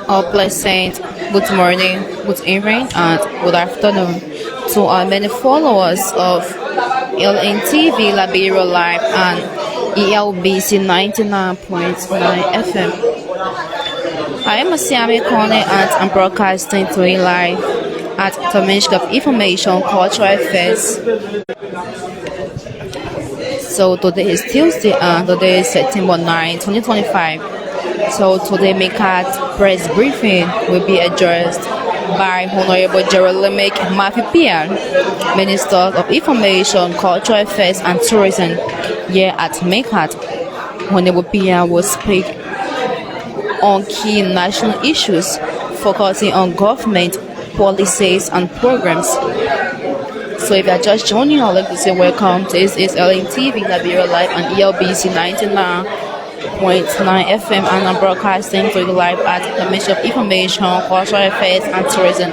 All pleasant good morning, good evening, and good afternoon to our many followers of LNTV Liberia Live and ELBC 99.9 FM. I am Asiami Kone and I'm broadcasting to you live at the Ministry of Information, Cultural Affairs. So today is Tuesday and today is September 9, 2025. So today MICAT press briefing will be addressed by Honorable Jeremiah Mafipia, Minister of Information, Cultural Affairs and Tourism. Here at MICAT, Honorable Pia will speak on key national issues, focusing on government policies and programs. So if you are just joining, I'd like to say welcome. This is LNTV Liberia Live and ELBC 99.9 FM, and I'm broadcasting to you live at the Ministry of Information, Cultural Affairs and Tourism.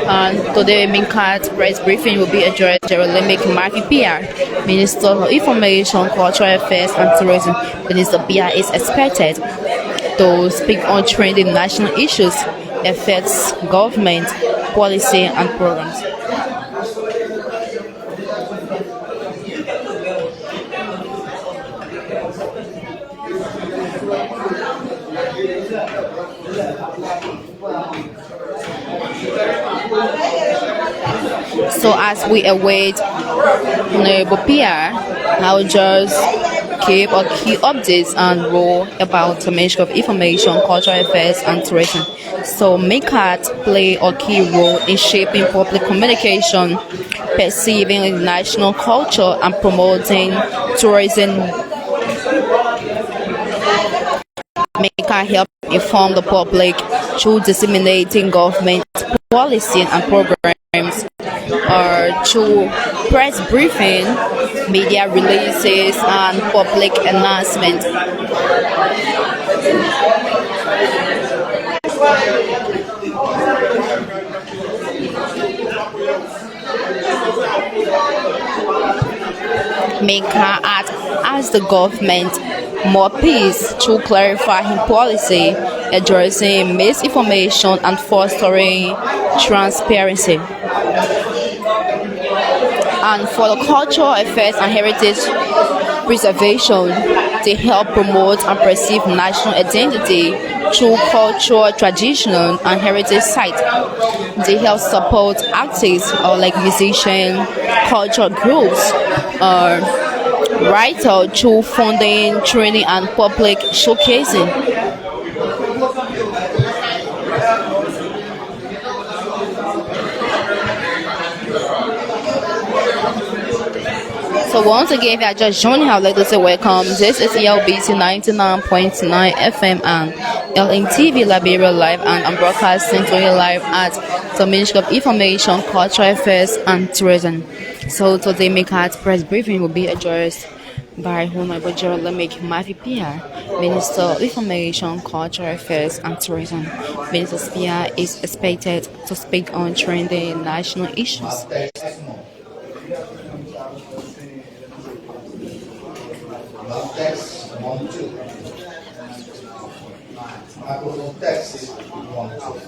And today, MICAT press briefing will be addressed by Jeremiah Mafipia, Minister of Information, Cultural Affairs and Tourism. Minister Pia is expected to speak on trending national issues, affects government policy and programs. So as we await Honorable Pia, I'll just keep a key updates and role about the Ministry of Information, Cultural Affairs and Tourism. So MICAT play a key role in shaping public communication, perceiving national culture and promoting tourism. MICAT help inform the public through disseminating government policy and programs, or through press briefing, media releases, and public announcement. MICAT asks the government more peace to clarifying policy, addressing misinformation, and fostering transparency. And for the cultural affairs and heritage preservation, they help promote and preserve national identity through cultural, traditional, and heritage sites. They help support artists like musicians, cultural groups, writers through funding, training, and public showcasing. So once again, if you are just joining, I'd like to say welcome. This is ELBC 99.9 FM and LNTV Liberia Live, and I'm broadcasting to you live at the Ministry of Information, Cultural Affairs and Tourism. So today, MICAT press briefing will be addressed by Honorable Jeremiah Mafipia, Minister of Information, Cultural Affairs and Tourism. Minister Pia is expected to speak on trending national issues. Text 1 2. Microphone text 1 2.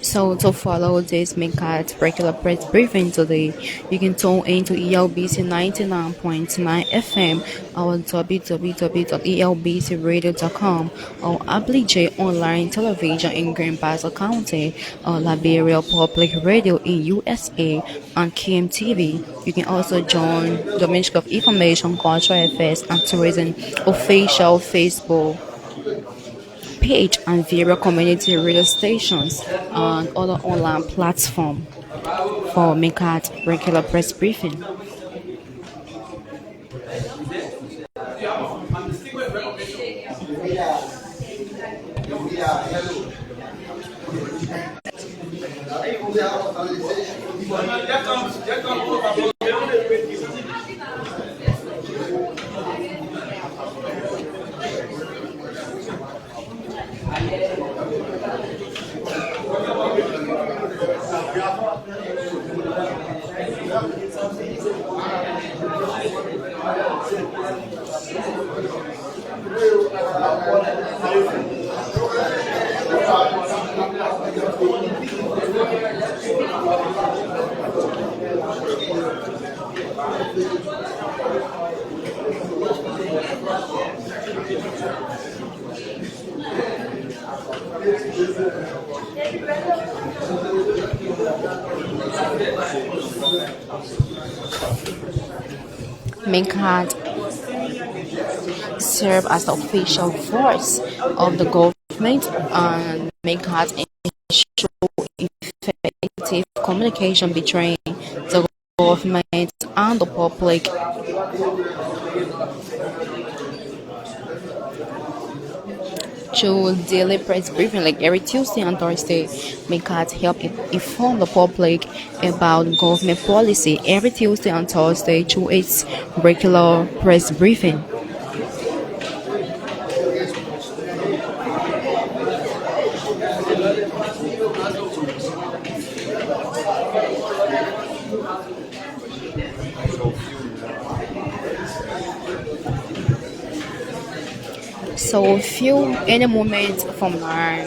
So to follow this MICAT regular press briefing today, you can tune into ELBC 99.9 FM or www.elbcradio.com or J online television in Green Basel County or Liberia Public Radio in USA and KMTV. You can also join the Ministry of Information, Cultural Affairs and Tourism official Facebook page and various community radio stations and other online platforms for MICAT regular press briefing. MICAT serve as the official voice of the government and MICAT ensure effective communication between the government and the public. Through daily press briefing, like every Tuesday and Thursday, MICAT help inform the public about government policy every Tuesday and Thursday through its regular press briefing. So few any moment from now,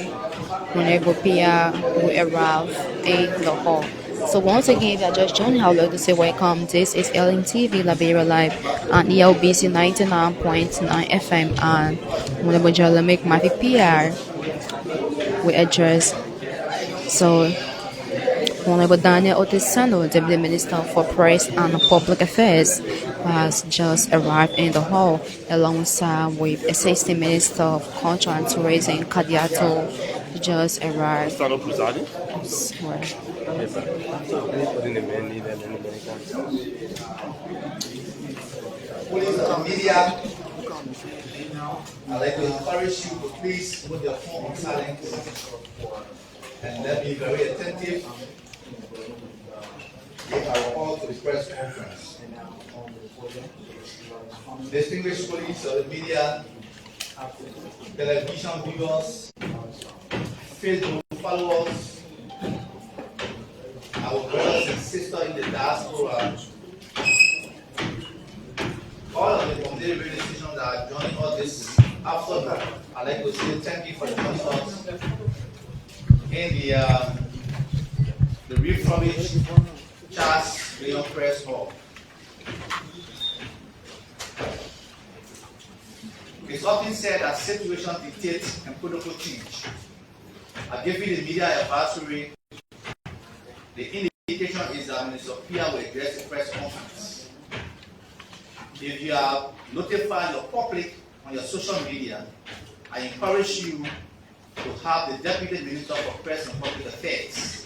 whenever Pia will arrive in the hall. So once again, if you are just joining, I would like to say welcome. This is LNTV Liberia Live and ELBC 99.9 FM and whenever you make my PR, we address. So Honorable Daniel Sando, Deputy Minister for Press and Public Affairs, has just arrived in the hall alongside with Assistant Minister of Culture and Tourism, Kadiato, who just arrived. Sando Cruzado. Well, Police and media, I'd like to encourage you to please put your phone on silent and let me be very attentive if I will call to the press conference. Distinguished police of the media, television viewers, Facebook followers, our brothers and sisters in the diaspora, all of the community radio stations that are joining us this afternoon, I'd like to say thank you for joining us in the refurbished Charles Leon Press Hall. It's often said that situation dictates and protocol change. I give you the media advisory. The indication is that Minister Pia will address the press conference. If you have notified your public on your social media, I encourage you to have the Deputy Minister for Press and Public Affairs.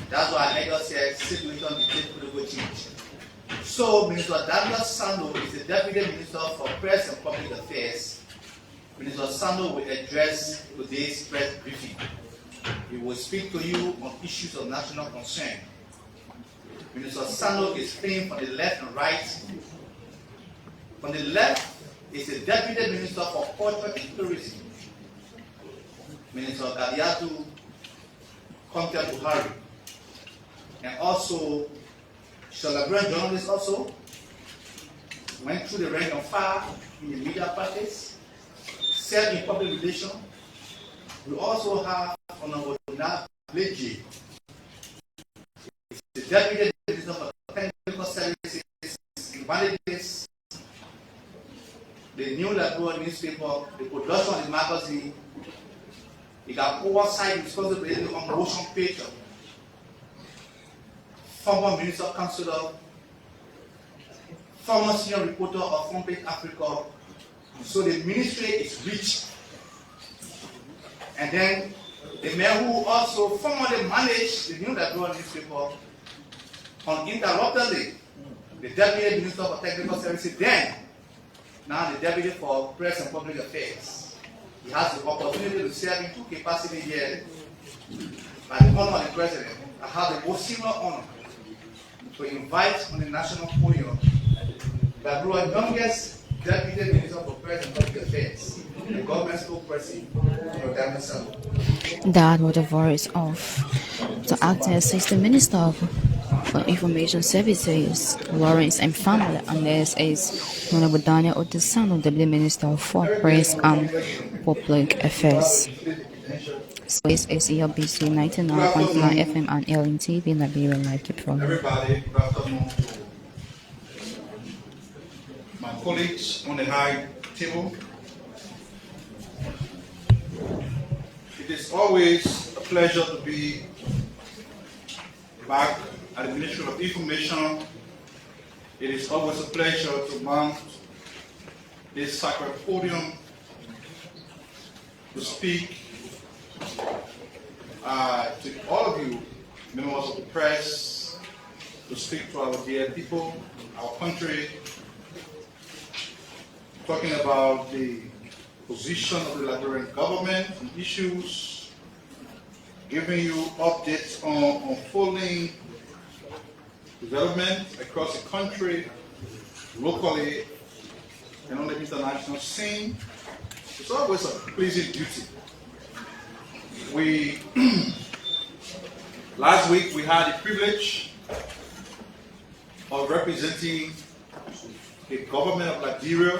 That's why I just said situation dictates protocol change. So Minister Daniel Sando is the Deputy Minister for Press and Public Affairs. Minister Sando will address today's press briefing. He will speak to you on issues of national concern. Minister Sando is playing from the left and right. On the left is the Deputy Minister for Culture and Tourism, Minister Gadiatu Conte Buhari, and also she's a Liberian journalist also, went through the rank and file in the media practice, served in public relations. We also have Honorable Bleji, the Deputy Minister for Technical Services in Validates, the New Liberia newspaper, the production of the magazine. He got oversight responsibility on motion page, former Minister Councilor, former senior reporter of Front Africa. So the ministry is rich. And then the man who also formerly managed the New Liberia newspaper uninterruptedly, the Deputy Minister for Technical Services then, now the Deputy for Press and Public Affairs. He has the opportunity to serve in two capacities here by the honor of the President. I have the most senior honor to invite on the national podium the youngest Deputy Minister for Press and Public Affairs, the government spokesperson, Daniel Sando. that was the voice of the acting assistant minister for information services, Lawrence and family, and this is Honorable Daniel Sando, Deputy Minister for Press and Public Affairs. So this is ELBC 99.9 FM and LNTV Liberia Live. Keep following. Everybody, good afternoon to colleagues on the high table, it is always a pleasure to be back at the Ministry of Information. It is always a pleasure to mount this sacred podium to speak to all of you, members of the press, to speak to our dear people, our country, talking about the position of the Liberian government on issues, giving you updates on unfolding development across the country, locally, and on the international scene. It's always a pleasing duty. Last week we had the privilege of representing the government of Liberia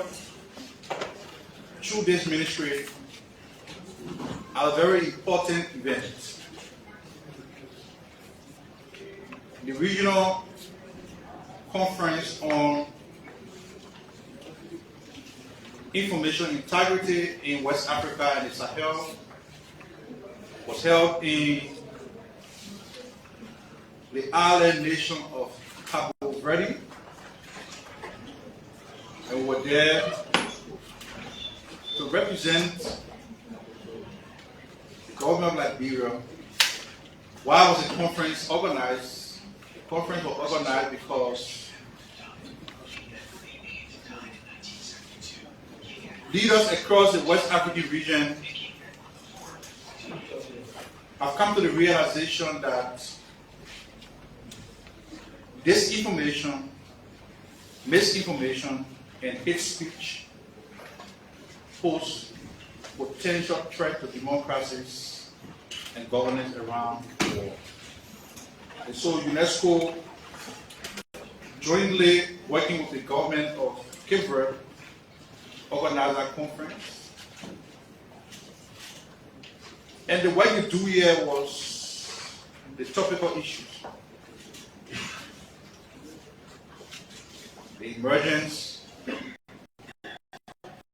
through this ministry at a very important event. The regional conference on information integrity in West Africa and the Sahel was held in the island nation of Cabo Verde, and we were there to represent the government of Liberia. Why was the conference organized? The conference was organized because leaders across the West African region have come to the realization that disinformation, misinformation, and hate speech pose potential threat to democracies and governance around the world. And so UNESCO, jointly working with the government of Cape Verde, organized that conference. And the work you do here was the topical issues. The emergence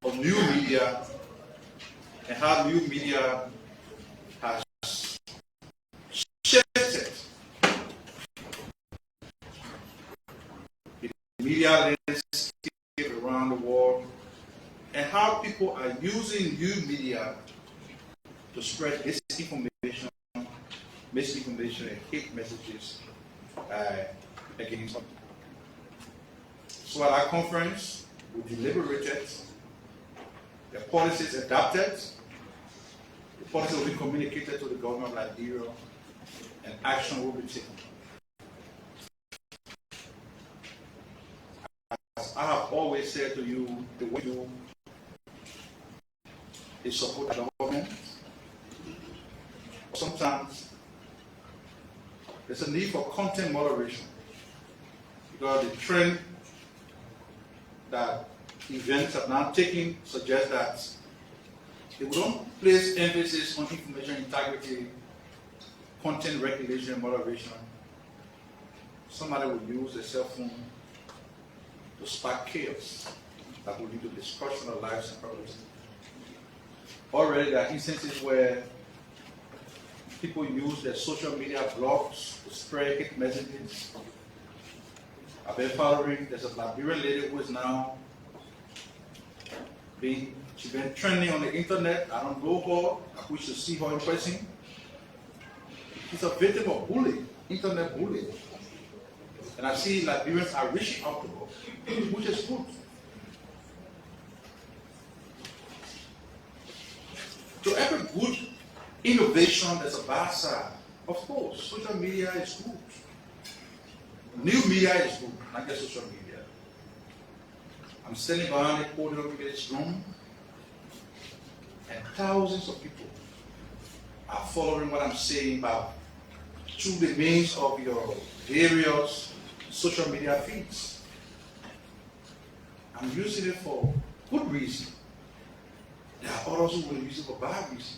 of new media and how new media has shifted the media landscape around the world, and how people are using new media to spread disinformation, misinformation, and hate messages against them. So at our conference, we deliberated, the policies adopted, the policies will be communicated to the government of Liberia, and action will be taken. As I have always said to you, the way you is support the government. Sometimes there's a need for content moderation, because the trend that events have now taken suggests that if we don't place emphasis on information integrity, content regulation, and moderation, somebody will use a cell phone to spark chaos that will lead to destruction of lives and property. Already there are instances where people use their social media blogs to spread hate messages. I've been following, there's a Liberian lady who is now she's been trending on the internet. I don't know her, I wish to see her in person. She's a victim of bullying, internet bullying. And I see Liberians are reaching out to her, which is good. So every good innovation, there's a bad side. Of course, social media is good. New media is good, not just social media. I'm standing behind the podium in this room, and thousands of people are following what I'm saying about through the means of your various social media feeds. I'm using it for good reason. There are others who will use it for bad reason.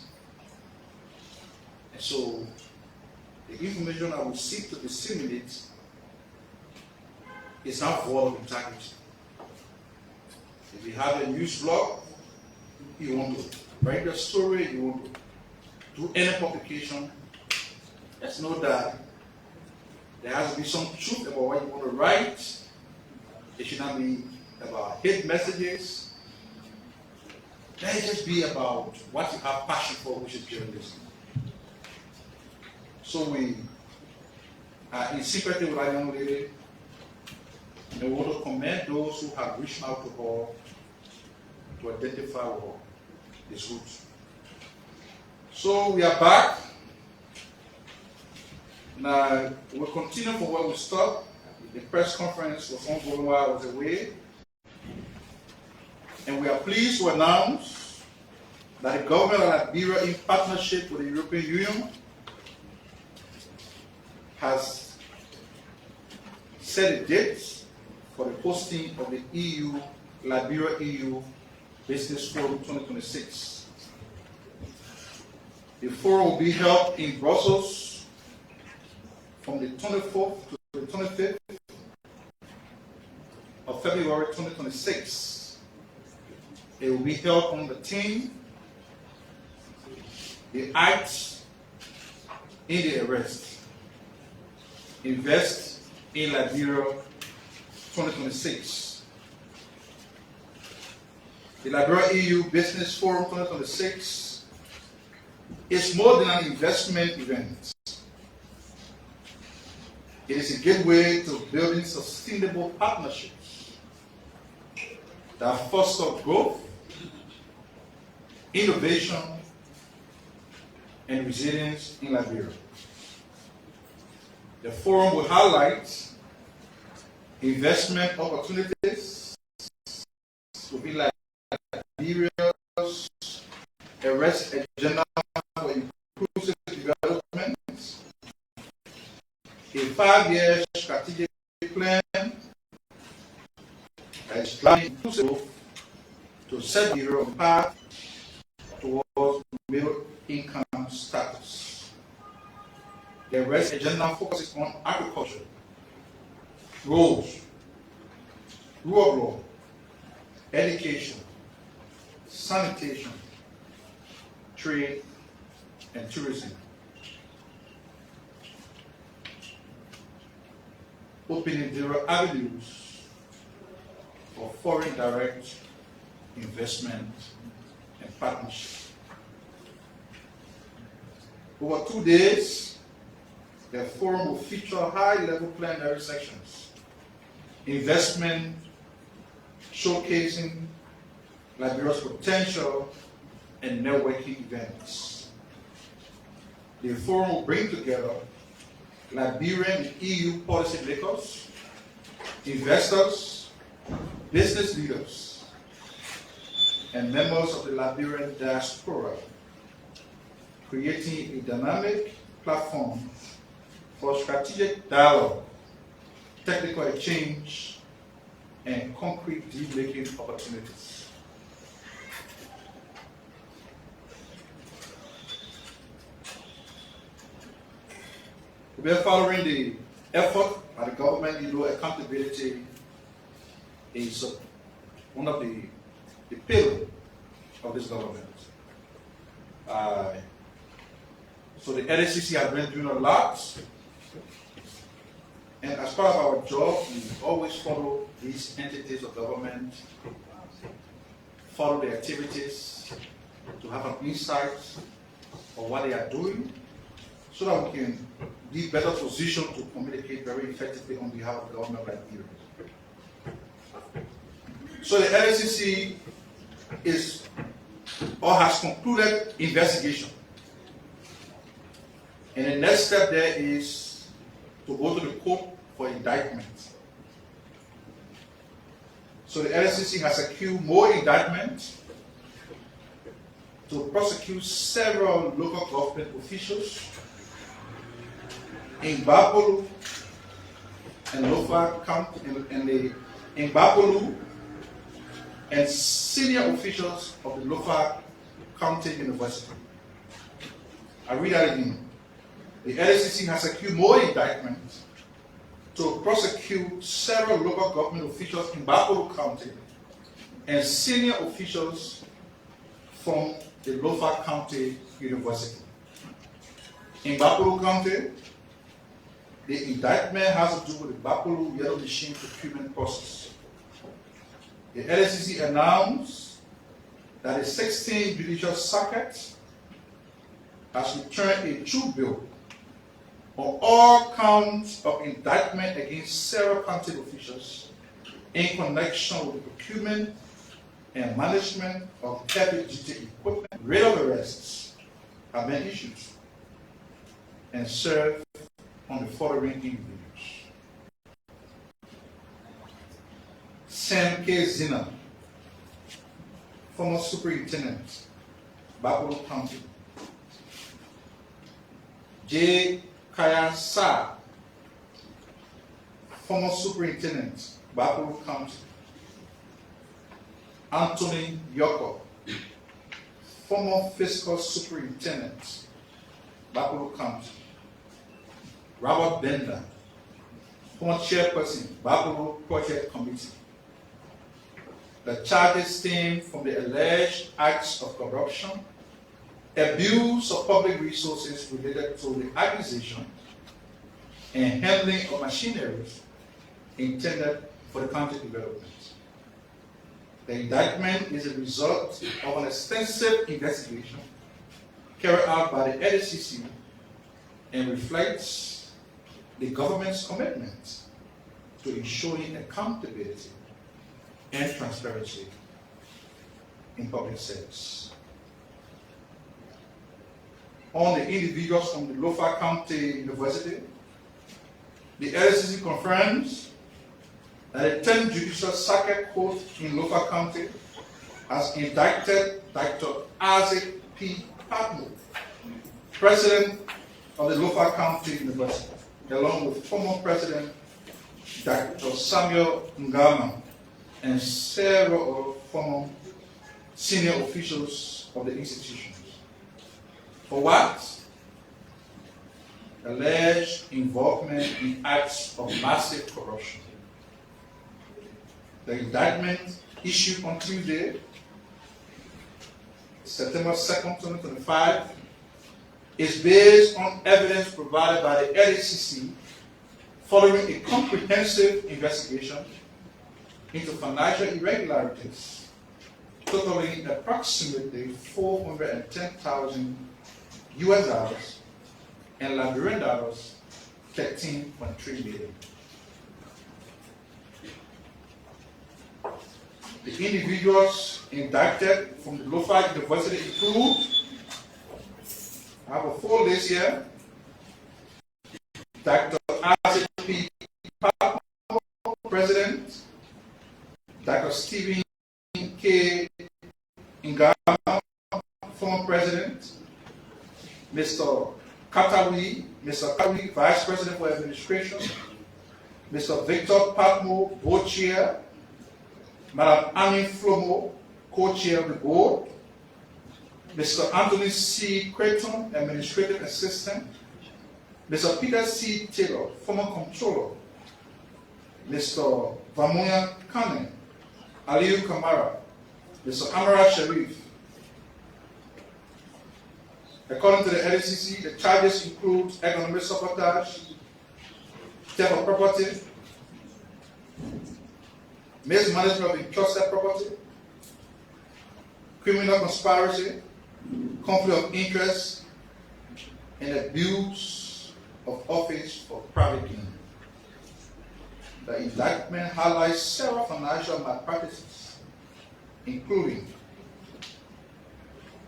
And so, the information I will seek to disseminate is not void of integrity. If you have a news blog, you want to write your story, you want to do any publication, just know that there has to be some truth about what you want to write. It should not be about hate messages. Let it just be about what you have passion for, which is journalism. So we are in sympathy with our young lady, and we want to commend those who have reached out to her to identify with her, this roots. So we are back. Now we'll continue from where we stopped. The press conference was ongoing while I was away. And we are pleased to announce that the government of Liberia, in partnership with the European Union, has set a date for the hosting of the Liberia-EU Business Forum 2026. The forum will be held in Brussels from the 24th to the 25th of February 2026. It will be held on the theme, the acts in the arrest, invest in Liberia 2026. The Liberia EU Business Forum 2026 is more than an investment event. It is a gateway to building sustainable partnerships that foster growth, innovation, and resilience in Liberia. The forum will highlight investment opportunities within Liberia's arrest agenda for inclusive development, a 5-year strategic plan that is driving inclusive growth to set the on path towards middle income status. The arrest agenda focuses on agriculture, roads, rule of law, education, sanitation, trade, and tourism. Opening zero avenues for foreign direct investment and partnership. Over 2 days, the forum will feature high-level plenary sections, investment showcasing Liberia's potential, and networking events. The forum will bring together Liberian and EU policymakers, investors, business leaders, and members of the Liberian diaspora, creating a dynamic platform for strategic dialogue, technical exchange, and concrete deal-making opportunities. We are following the effort by the government. You know, accountability is one of the pillars of this government. So the LACC has been doing a lot, and as part of our job, we always follow these entities of government, follow their activities, to have an insight of what they are doing, so that we can be better positioned to communicate very effectively on behalf of the government of Liberia. So the LACC has concluded investigation. And the next step there is to go to the court for indictment. So the LACC has secured more indictments to prosecute several local government officials in Bapolu and Lofa County, in Bapolu, and senior officials of the Lofa County University. I read that again. The LACC has secured more indictments to prosecute several local government officials in Bapolu County and senior officials from the Lofa County University. In Bapolo County, the indictment has to do with the Bapolo yellow machine procurement process. The LSCC announced that the 16th Judicial Circuit has returned a true bill on all counts of indictment against several county officials in connection with the procurement and management of heavy-duty equipment. Writ of arrests have been issued and served on the following individuals: Sam K. Zina, former superintendent, Bapolo County; J. Kaya Sa, former superintendent, Bapolo County; Anthony Yoko, former fiscal superintendent, Bapolo County; Robert Bender, former chairperson, Bapolo Project Committee. The charges stem from the alleged acts of corruption, abuse of public resources related to the acquisition and handling of machinery intended for the county development. The indictment is a result of an extensive investigation carried out by the LSCC and reflects the government's commitment to ensuring accountability and transparency in public service. On the individuals from the Lofa County University, the LSCC confirms that the 10th Judicial Circuit Court in Lofa County has indicted Dr. Isaac P. Patmo, president of the Lofa County University, along with former president Dr. Samuel Ngama and several former senior officials of the institutions. For what? Alleged involvement in acts of massive corruption. The indictment issued on Tuesday, September 2nd, 2025, is based on evidence provided by the LSCC following a comprehensive investigation into financial irregularities totaling approximately $410,000 US and Liberian dollars 13.3 million. The individuals indicted from the Lofa University include, I have a full list here: Dr. Isaac P. Patmo, president; Dr. Stephen K. Ngama, former president; Mr. Katawi, vice president for administration; Mr. Victor Patmo, board chair; Madam Annie Flomo, co-chair of the board; Mr. Anthony C. Creighton, administrative assistant; Mr. Peter C. Taylor, former controller; Mr. Vamuya Kane, Aliyu Kamara, Mr. Amara Sharif. According to the LSCC, the charges include economic sabotage, theft of property, mismanagement of entrusted property, criminal conspiracy, conflict of interest, and abuse of office for private gain. The indictment highlights several financial malpractices, including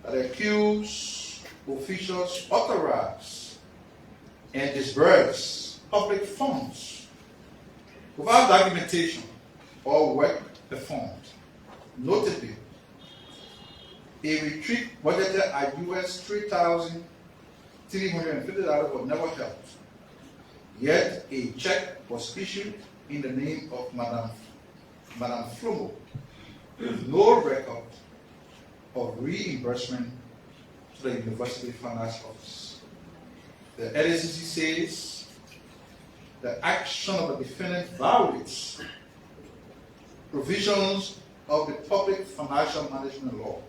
that the accused officials authorize and disburse public funds without documentation or work performed. Notably, a retreat budgeted at US $3,350 was never held. Yet a check was issued in the name of Madam Flomo with no record of reimbursement to the University Finance Office. The LSCC says the action of the defendant violates provisions of the Public Financial Management Law,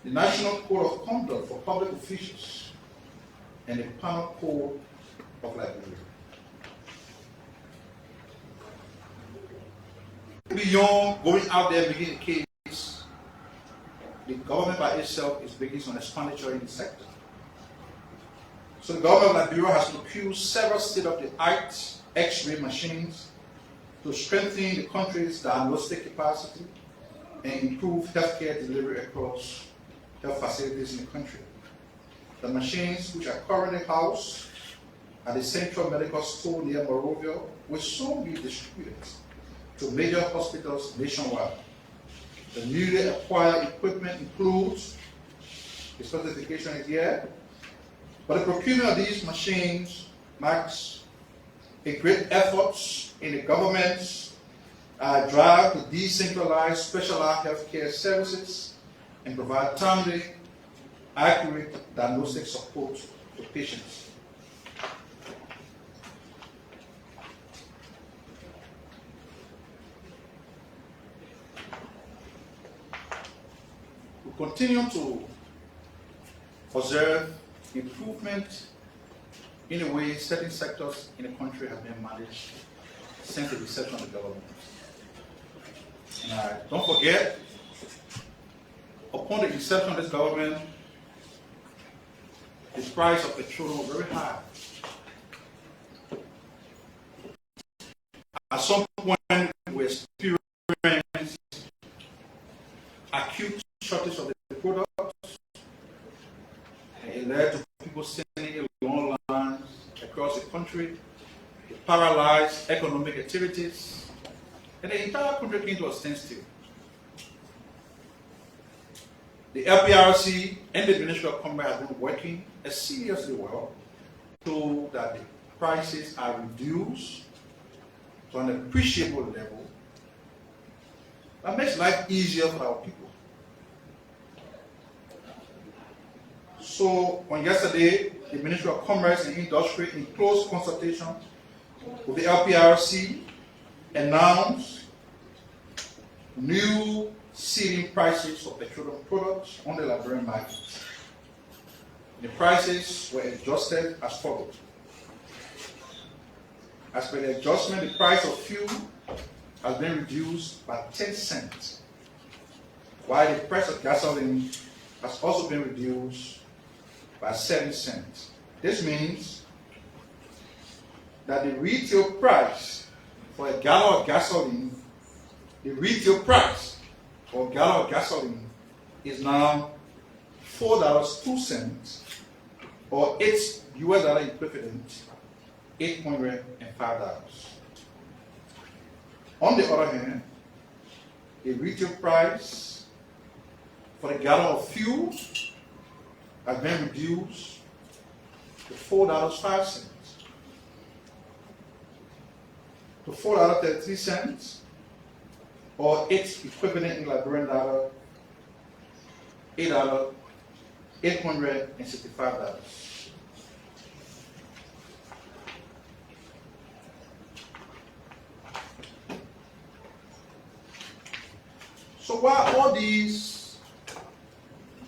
the National Code of Conduct for Public Officials, and the Penal Code of Liberia. Beyond going out there and making a case, the government by itself is making some expenditure in the sector. So the government of Liberia has procured several state-of-the-art X-ray machines to strengthen the country's diagnostic capacity and improve healthcare delivery across health facilities in the country. The machines, which are currently housed at the Central Medical Store near Monrovia, will soon be distributed to major hospitals nationwide. The newly acquired equipment includes, the specification is here, but the procurement of these machines marks a great effort in the government's drive to decentralize specialized healthcare services and provide timely, accurate diagnostic support to patients. We continue to observe improvement in the way certain sectors in the country have been managed since the inception of the government. And don't forget, upon the inception of this government, the price of petrol was very high. At some point, we experienced acute shortage of the products, and it led to people standing in long lines across the country. It paralyzed economic activities, and the entire country came to a standstill. The LPRC and the Ministry of Commerce have been working seriously well so that the prices are reduced to an appreciable level that makes life easier for our people. So on yesterday, the Ministry of Commerce and Industry, in close consultation with the LPRC, announced new ceiling prices for petroleum products on the Liberian market. The prices were adjusted as follows. As per the adjustment, the price of fuel has been reduced by 10 cents, while the price of gasoline has also been reduced by 7 cents. This means that the retail price for a gallon of gasoline, is now $4.02, or its US dollar equivalent, $805. On the other hand, the retail price for a gallon of fuel has been reduced to $4.05, to $4.33, or its equivalent in Liberian dollar, $865. So while all these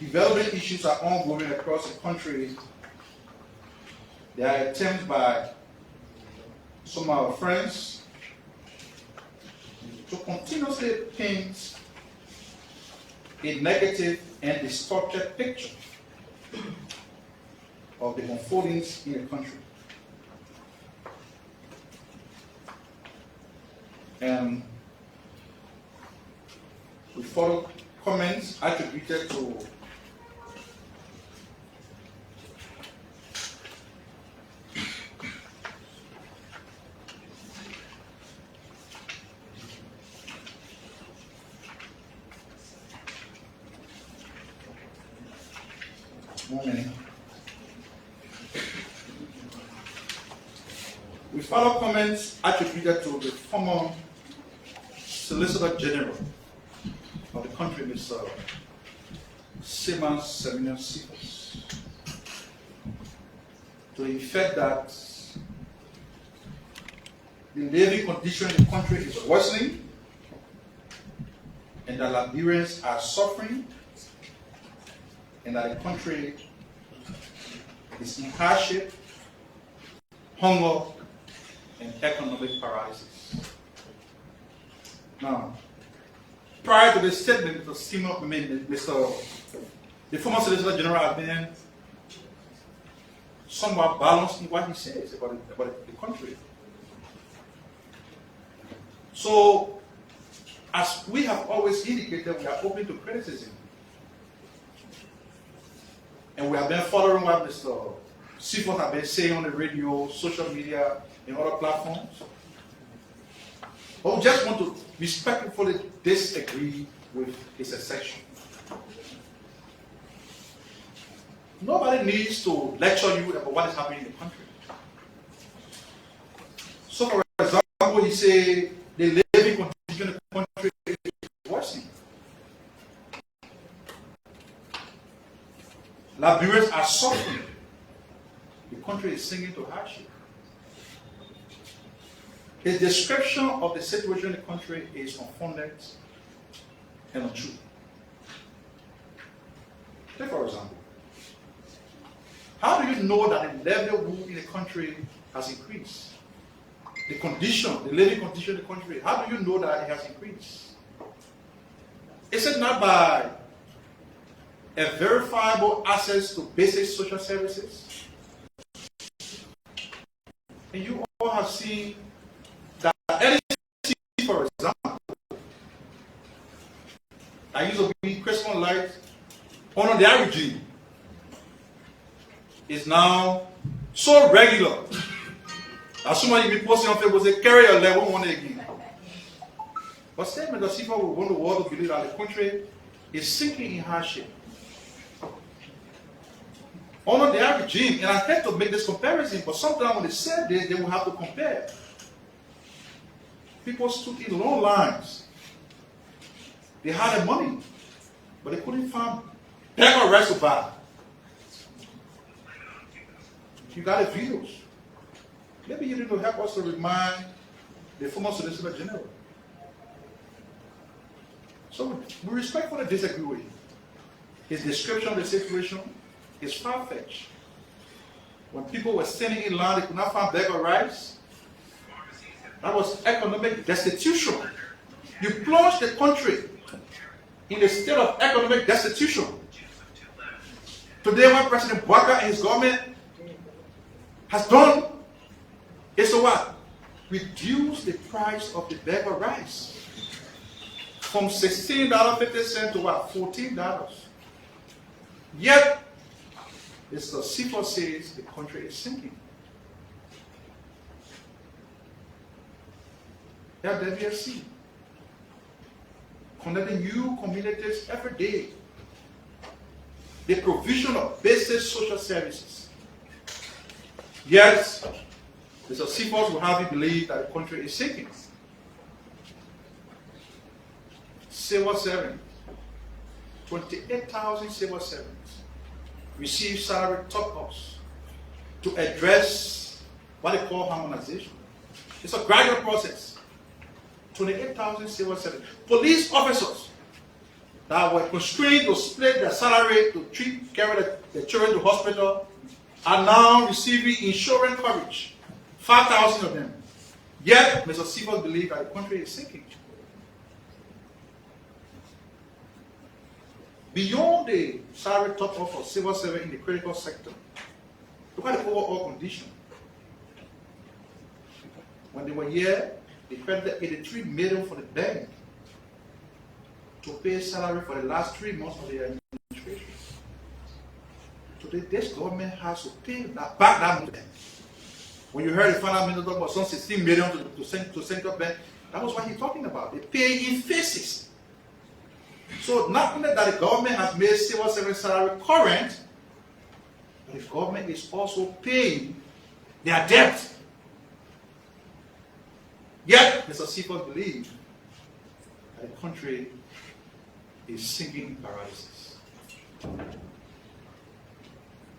development issues are ongoing across the country, there are attempts by some of our friends to continuously paint a negative and distorted picture of the unfoldings in the country. And we follow comments attributed to we follow comments attributed to the former Solicitor General of the country, Mr. Simmons Seminian Cephas, to the effect that the living condition in the country is worsening and that Liberians are suffering, and that the country is in hardship, hunger, and economic paralysis. Now, prior to this statement, the former Solicitor General had been somewhat balanced in what he says about the country. So, as we have always indicated, we are open to criticism. And we have been following what Mr. Seaforth has been saying on the radio, social media, and other platforms. But we just want to respectfully disagree with his assertion. Nobody needs to lecture you about what is happening in the country. So, for example, he said the living condition in the country is worsening. Liberians are suffering. The country is sinking to hardship. His description of the situation in the country is unfounded and untrue. Take for example, how do you know that the livelihood in the country has increased? The condition, the living condition in the country, how do you know that it has increased? Is it not by a verifiable access to basic social services? And you all have seen that LEC, for example, that used to be Christmas lights under their regime, is now so regular that somebody be posting on Facebook say, carry your level one again. But statement of people will want the world to believe that the country is sinking in hardship. Under their regime, and I hate to make this comparison, but sometimes when they said this, they will have to compare. People stood in long lines. They had the money, but they couldn't find bag or rice to buy. You got the videos. Maybe you need to help us to remind the former Solicitor General. So we respectfully disagree with him. His description of the situation is far-fetched. When people were standing in line, they could not find bag of rice. That was economic destitution. You plunge the country in a state of economic destitution. Today, what President Bouaka and his government has done is to what? Reduce the price of the bag of rice from $16.50 to what? $14. Yet, Mr. Seaforth says the country is sinking. LWFC connecting new communities every day. The provision of basic social services. Yet, Mr. Seaforth will have you believe that the country is sinking. Civil servants, 28,000 civil servants receive salary top-ups to address what they call harmonization. It's a gradual process. 28,000 civil servants. Police officers that were constrained to split their salary to carry the children to hospital are now receiving insurance coverage. 5,000 of them. Yet, Mr. Seaforth believes that the country is sinking. Beyond the salary top-up for civil servants in the critical sector, look at the overall condition. When they were here, they credited 83 million for the bank to pay salary for the last 3 months of their administration. Today, this government has to pay back that money. When you heard the finance minister talk about some 16 million to central bank, that was what he's talking about. They pay in phases. So not only that the government has made civil service salary current, but the government is also paying their debt. Yet, Mr. Seaforth believes that the country is sinking in paralysis.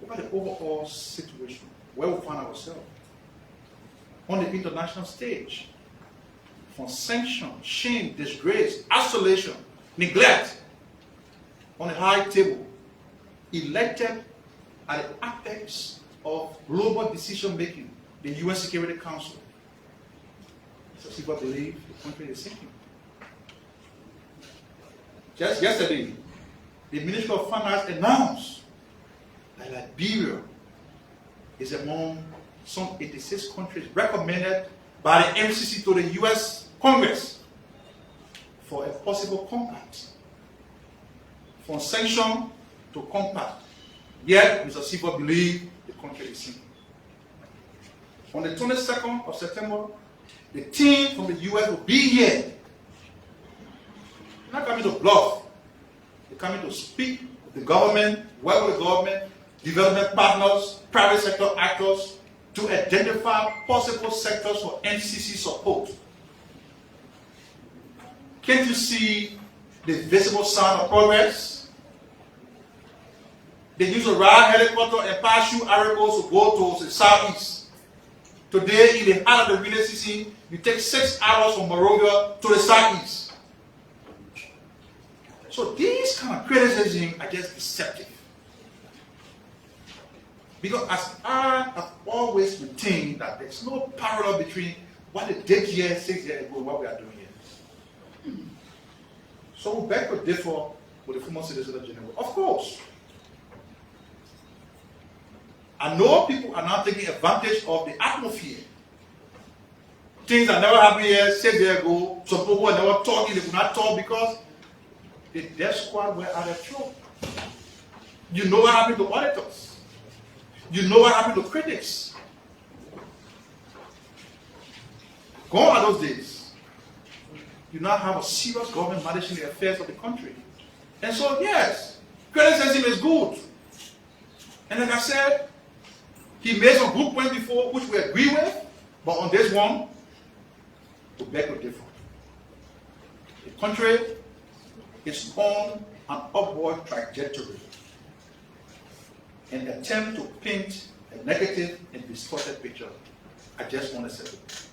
Look at the overall situation, where we find ourselves. On the international stage, from sanction, shame, disgrace, isolation, neglect on a high table, elected at the apex of global decision making, the UN Security Council. So people believe the country is sinking. Just yesterday, the Ministry of Finance announced that Liberia is among some 86 countries recommended by the MCC to the US Congress for a possible compact. From sanction to compact. Yet, Mr. Sifa believes the country is sinking. On the 22nd of September, the team from the US will be here. They're not coming to bluff. They're coming to speak with the government, work with the government, development partners, private sector actors, to identify possible sectors for MCC support. Can't you see the visible sign of progress? They use a ride helicopter and parachute aircraft to go to the southeast. Today, in the heart of the rainy season, you take 6 hours from Monrovia to the southeast. So these kind of criticisms are just deceptive. Because as I have always maintained that there's no parallel between what they did here 6 years ago and what we are doing here. So we beg to differ with the former Solicitor General. Of course. I know people are now taking advantage of the atmosphere. Things that never happened here 6 years ago. Some people were never talking, they could not talk because the death squad were at the throat. You know what happened to auditors. You know what happened to critics. Gone are those days. You now have a serious government managing the affairs of the country. And so, yes, criticism is good. And like I said, he made some good points before, which we agree with, but on this one, we beg to differ. The country is on an upward trajectory. An attempt to paint a negative and distorted picture. I just want to say it.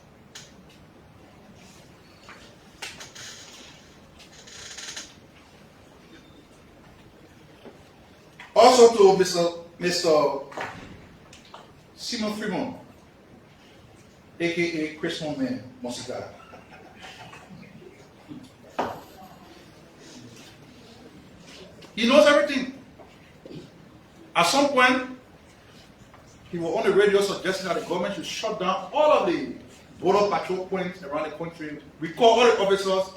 Also to Mr. Simon Fremont, aka Christmas Man, Mosika. He knows everything. At some point, he was on the radio suggesting that the government should shut down all of the border patrol points around the country, recall all the officers.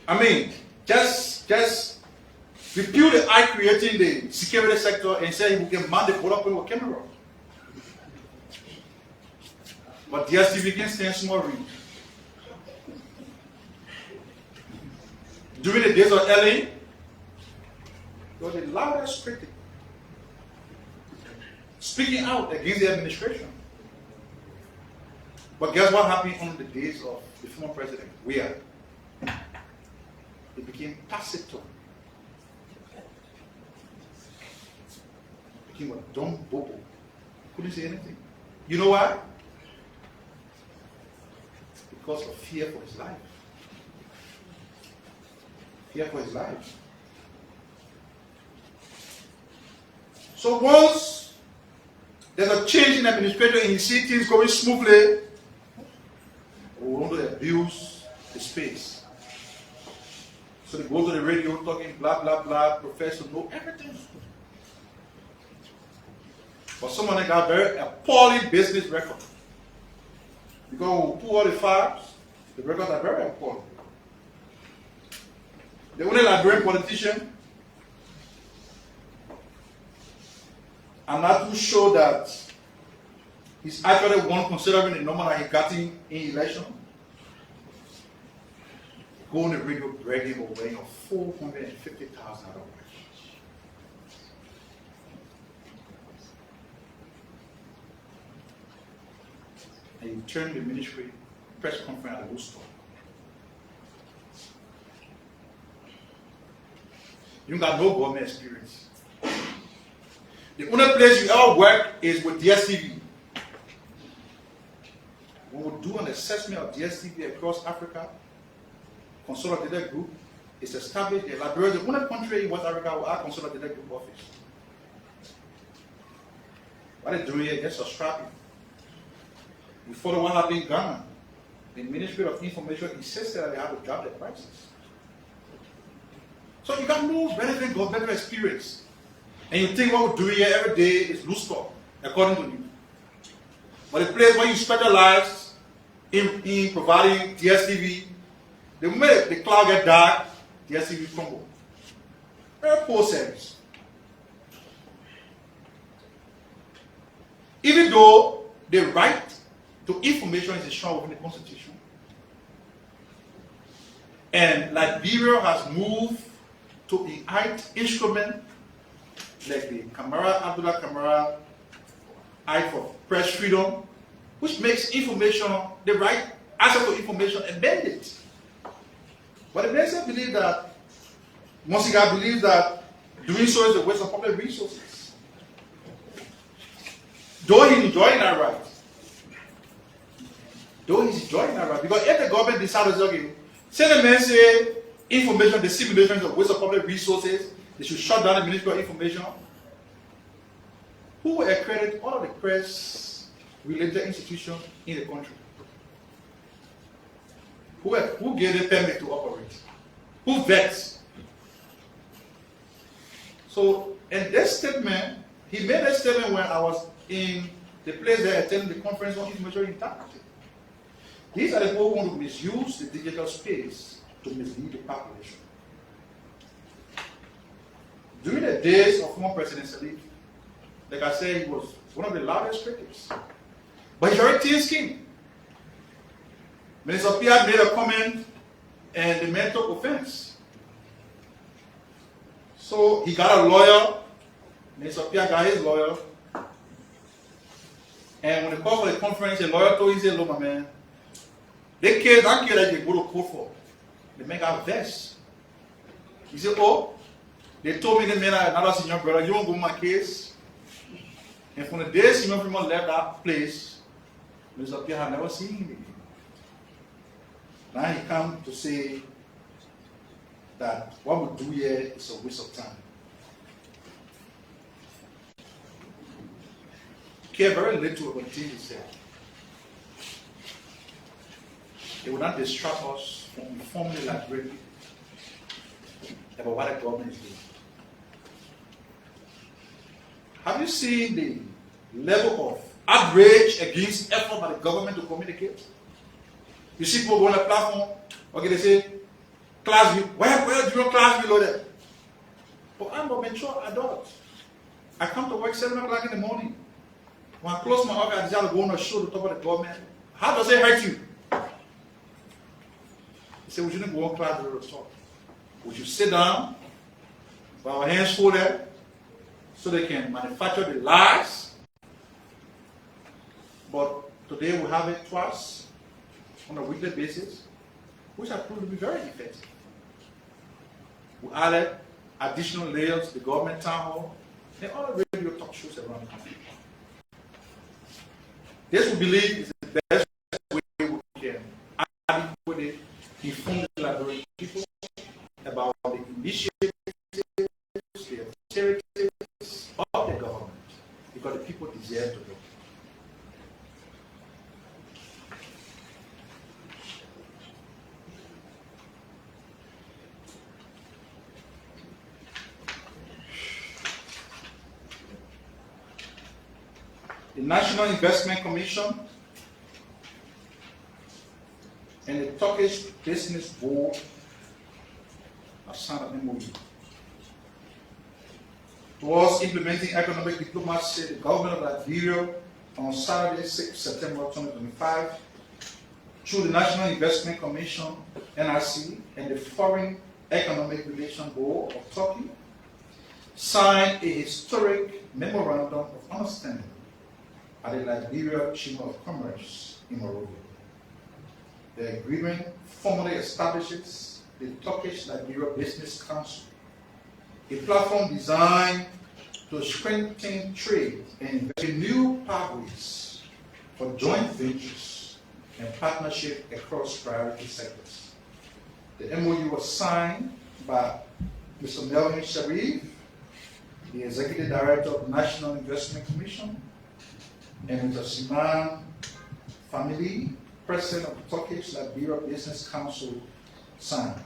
I mean, just repeal the act creating the security sector and say we can man the border point with camera. But DSTV can stand small read. During the days of LA, he was the loudest critic, speaking out against the administration. But guess what happened on the days of the former president? Where he became taciturn. Became a dumb bobo. Couldn't say anything. You know why? Because of fear for his life. Fear for his life. So once there's a change in administration and you see things going smoothly, we want to abuse the space. So they go to the radio talking blah, blah, blah, profess to know everything. But someone that got very appalling business record. Because we pull all the files, the records are very important. The only Liberian politician, I'm not too sure that he's actually won considering the number that he got in election. Go on the radio bragging away of $450,000. And you turn the ministry press conference at Woodstock. You got no government experience. The only place you ever work is with DSTV. We will do an assessment of DSTV across Africa, consolidated group, is established. Liberia is the only country in West Africa who are considered the elected office. What they do here, just subscribing. You follow what happened in Ghana. The Ministry of Information insisted that they have to drop their prices. So you got no benefit governmental experience. And you think what we do here every day is loose talk, according to you. But the place where you specialize in providing DSTV, the moment the cloud get dark, DSTV crumble. Very poor service. Even though the right to information is enshrined within the Constitution, and Liberia has moved to an instrument like the Abdullah Kamara Act for Press Freedom, which makes information, the right access to information, amended. But the minister believes that, Monsignor believes that doing so is a waste of public resources. Though he's enjoying that right. Because if the government decides, okay, say the man say information, dissemination is a waste of public resources, they should shut down the Ministry of Information. Who will accredit all of the press-related institutions in the country? Who gave the permit to operate? Who vets? So, in this statement, he made a statement when I was in the place that I attended the conference on information integrity. These are the people who want to misuse the digital space to mislead the population. During the days of former President Salif, like I said, he was one of the loudest critics. But he's very thin-skinned. Minister Pierre made a comment and the man took offense. So he got a lawyer. Minister Pierre got his lawyer. And when they called for the conference, the lawyer told him, he said, "Look, my man, that kid that they go to court for, the man got vexed." He said, "Oh, they told me the man another senior brother, you won't go my case." And from the day senior people left that place, Mr. Pierre had never seen him again. Now he come to say that what we do here is a waste of time. Care very little about things he said. It will not distract us from informing the library about what the government is doing. Have you seen the level of outrage against effort by the government to communicate? You see people go on the platform, okay, they say, class view, where do you know class view loaded? But I'm a mature adult. I come to work 7 o'clock in the morning. When I close my office, I decide to go on a show to talk about the government. How does it hurt you? He said, we shouldn't go on class to talk. We should sit down, with our hands folded, so they can manufacture the lies. But today we have it twice on a weekly basis, which have proved to be very effective. We added additional layers to the government town hall and all the radio talk shows around the country. This we believe is the best way we can adequately inform the library people about the initiatives, the activities of the government, because the people deserve to know. The National Investment Commission and the Turkish Business Board have signed an MOU towards implementing economic diplomacy. The government of Liberia on Saturday, 6 September 2025, through the National Investment Commission, NRC, and the Foreign Economic Relations Board of Turkey, signed a historic memorandum of understanding at the Liberia Chamber of Commerce in Monrovia. The agreement formally establishes the Turkish Liberia Business Council, a platform designed to strengthen trade and invest in new pathways for joint ventures and partnership across priority sectors. The MOU was signed by Mr. Melvin Sharif, the Executive Director of the National Investment Commission, and Mr. Siman Family, President of the Turkish Liberia Business Council, Sando.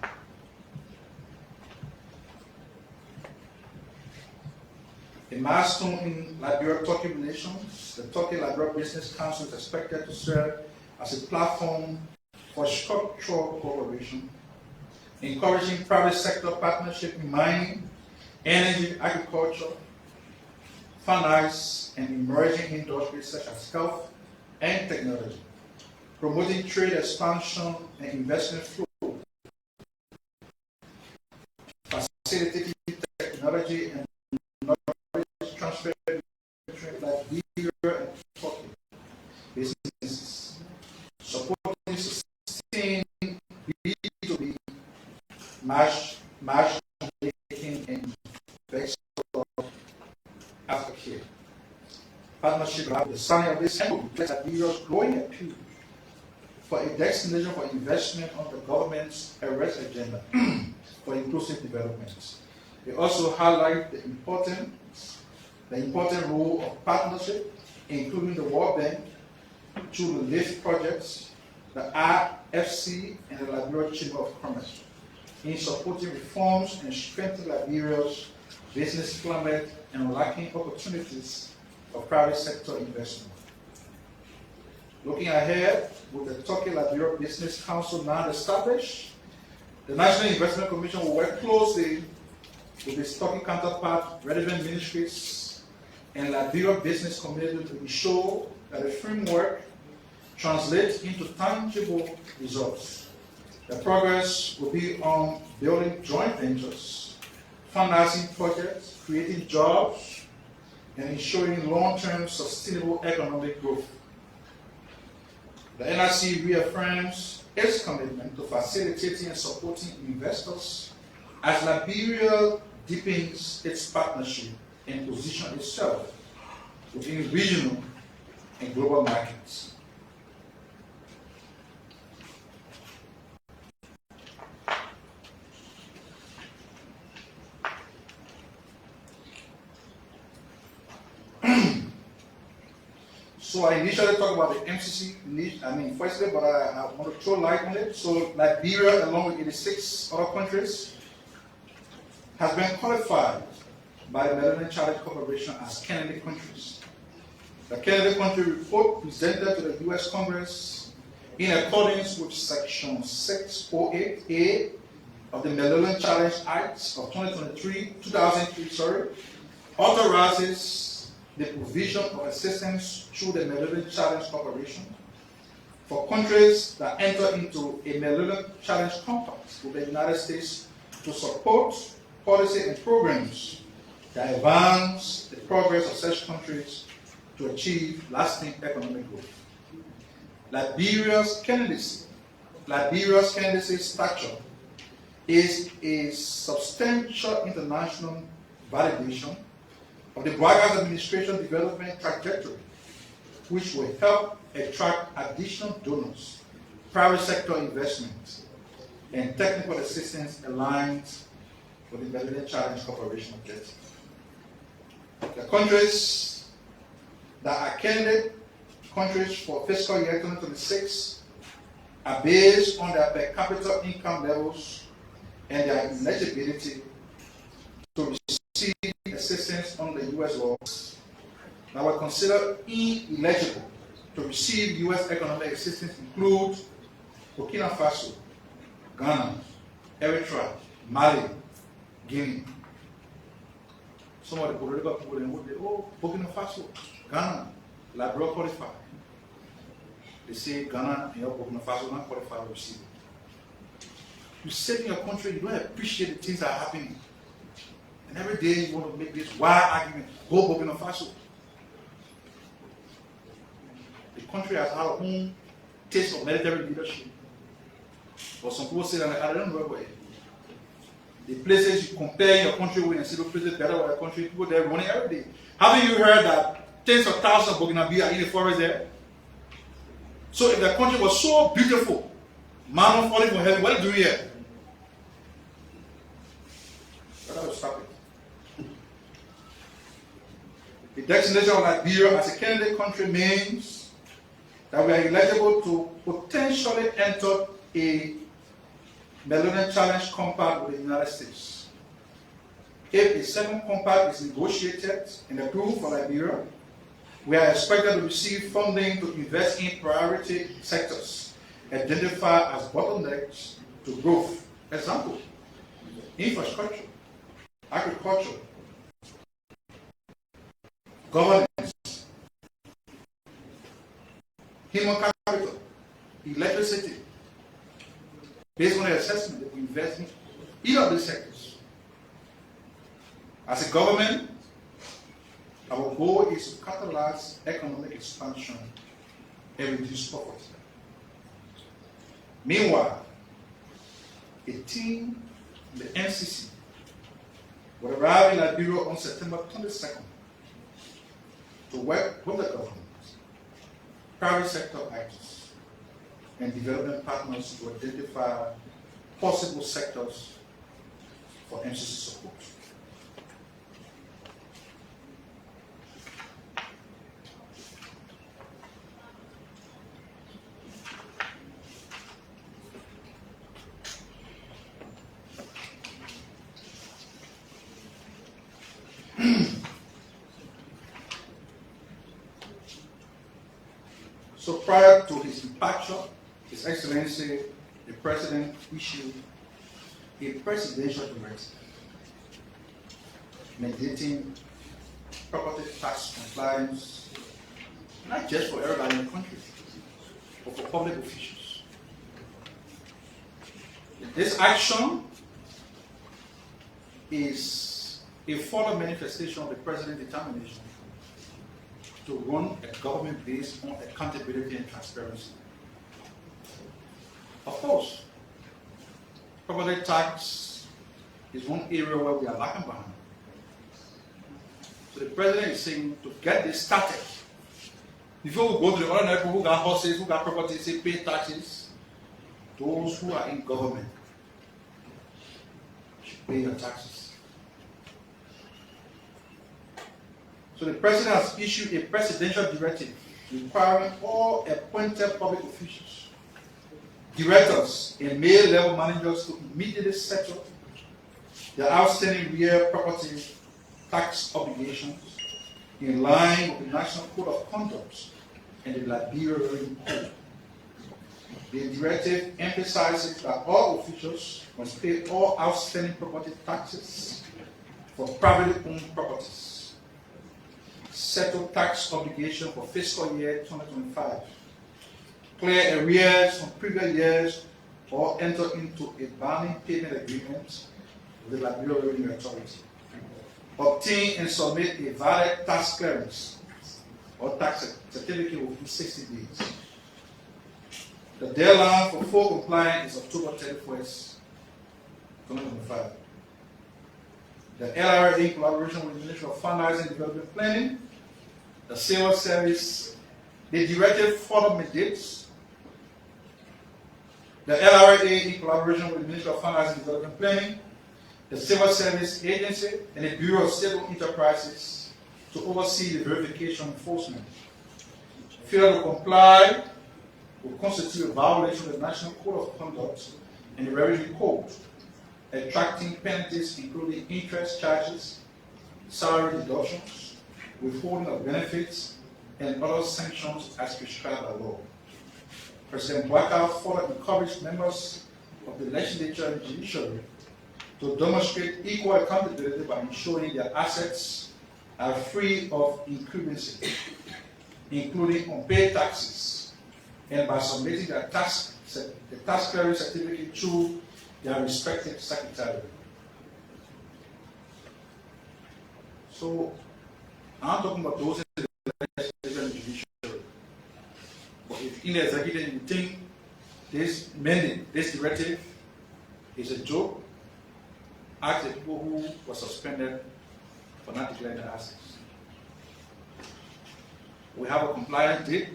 A milestone in Liberia-Turkey relations, the Turkey-Liberia Business Council is expected to serve as a platform for structural cooperation, encouraging private sector partnership in mining, energy, agriculture, finance, and emerging industries such as health and technology, promoting trade expansion and investment flow, facilitating technology and knowledge transfer between Liberia and Turkey businesses, supporting sustained B2B matchmaking and investment aftercare. Partnership with the signing of this will reflect Liberia's growing appeal for a destination for investment on the government's arrest agenda for inclusive development. They also highlight the important role of partnership, including the World Bank, through the LIFT projects, the RFC, and the Liberia Chamber of Commerce, in supporting reforms and strengthening Liberia's business climate and unlocking opportunities for private sector investment. Looking ahead, with the Turkey-Liberia Business Council now established, the National Investment Commission will work closely with its Turkey counterpart, relevant ministries, and Liberia business community to ensure that the framework translates into tangible results. The progress will be on building joint ventures, financing projects, creating jobs, and ensuring long-term sustainable economic growth. The NRC reaffirms its commitment to facilitating and supporting investors as Liberia deepens its partnership and positions itself within regional and global markets. So I initially talked about the MCC, firstly, but I want to throw light on it. So Liberia, along with 86 other countries, has been qualified by the Millennium Challenge Corporation as candidate countries. The candidate country report presented to the U.S. Congress in accordance with Section 608A of the Millennium Challenge Act of 2003, authorizes the provision of assistance through the Millennium Challenge Corporation for countries that enter into a Millennium Challenge Compact with the United States to support policy and programs that advance the progress of such countries to achieve lasting economic growth. Liberia's candidacy stature is a substantial international validation of the Vargas administration development trajectory, which will help attract additional donors, private sector investment, and technical assistance aligned with the Millennium Challenge Corporation objective. The countries that are candidate countries for fiscal year 2026 are based on their per capita income levels and their eligibility to receive assistance under the U.S. laws that were considered ineligible to receive U.S. economic assistance include Burkina Faso, Ghana, Eritrea, Mali, Guinea. Some of the political people in would say, oh, Burkina Faso, Ghana, Liberia qualified. They say Ghana and Burkina Faso not qualified to receive it. You sit in your country, you don't appreciate the things that are happening. And every day you want to make this wild argument, go Burkina Faso. The country has had its own taste of military leadership. But some people say that I don't know where. The places you compare your country with and see the places better with your country, people there running every day. Haven't you heard that tens of thousands of Burkinabe are in the forest there? So if the country was so beautiful, man falling from heaven, what are you doing here? designation of Liberia as a candidate country means that we are eligible to potentially enter a Millennium Challenge Compact with the United States. If a second compact is negotiated and approved for Liberia, we are expected to receive funding to invest in priority sectors identified as bottlenecks to growth. Example, infrastructure, agriculture, governance, human capital, electricity. Based on the assessment that we invest in each of these sectors. As a government, our goal is to catalyze economic expansion and reduce poverty. Meanwhile, a team in the NCC will arrive in Liberia on September 22nd to work with the government, private sector actors, and development partners to identify possible sectors for MCC support. So prior to his departure, His Excellency, the President issued a presidential directive mandating property tax compliance, not just for everybody in the country, but for public officials. This action is a further manifestation of the President's determination to run a government based on accountability and transparency. Of course, property tax is one area where we are lacking behind. So the President is saying to get this started, before we go to the other people who got horses, who got property, say pay taxes, those who are in government should pay your taxes. So the President has issued a presidential directive requiring all appointed public officials, directors, and male-level managers to immediately settle their outstanding real property tax obligations in line with the National Code of Conduct and the Liberian Code. The directive emphasizes that all officials must pay all outstanding property taxes for privately owned properties, settle tax obligation for fiscal year 2025, clear arrears from previous years, or enter into a binding payment agreement with the Liberia Revenue Authority. Obtain and submit a valid tax clearance or tax certificate within 60 days. The deadline for full compliance is October 31st, 2025. The LRA, in collaboration with the Ministry of Finance and Development Planning, the Civil Service, the directive further mandates the LRA, in collaboration with the Ministry of Finance and Development Planning, the Civil Service Agency, and the Bureau of Civil Enterprises to oversee the verification enforcement. Failure to comply will constitute a violation of the National Code of Conduct and the Revenue Code, attracting penalties including interest charges, salary deductions, withholding of benefits, and other sanctions as prescribed by law. President Bwaka further encouraged members of the legislature and judiciary to demonstrate equal accountability by ensuring their assets are free of incumbency, including unpaid taxes, and by submitting the tax clearance certificate through their respective secretariat. So, I'm talking about those in the legislature and judiciary. But if in the executive you think this mandate, this directive is a joke, ask the people who were suspended for not declaring their assets. We have a compliance date,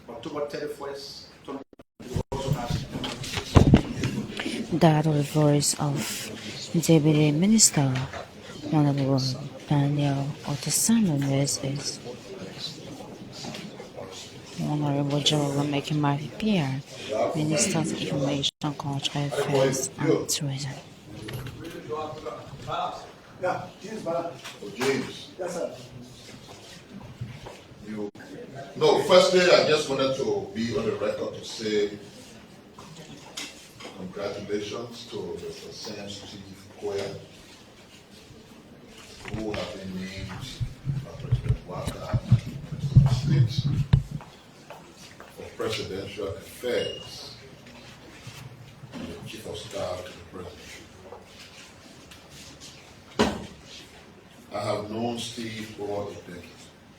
October 31st, 2020. That was the voice of Deputy Minister, Honorable panel of the Sando nurses. Honorable General Making my PR, Minister of Information, Cultural Affairs and Tourism. Yeah, James Bala. Oh, James. Yes, sir. No, firstly, I just wanted to be on the record to say congratulations to Mr. Sam Steve Koya, who have been named by President Waka of State for Presidential Affairs and the Chief of Staff to the President. I have known Steve for a decade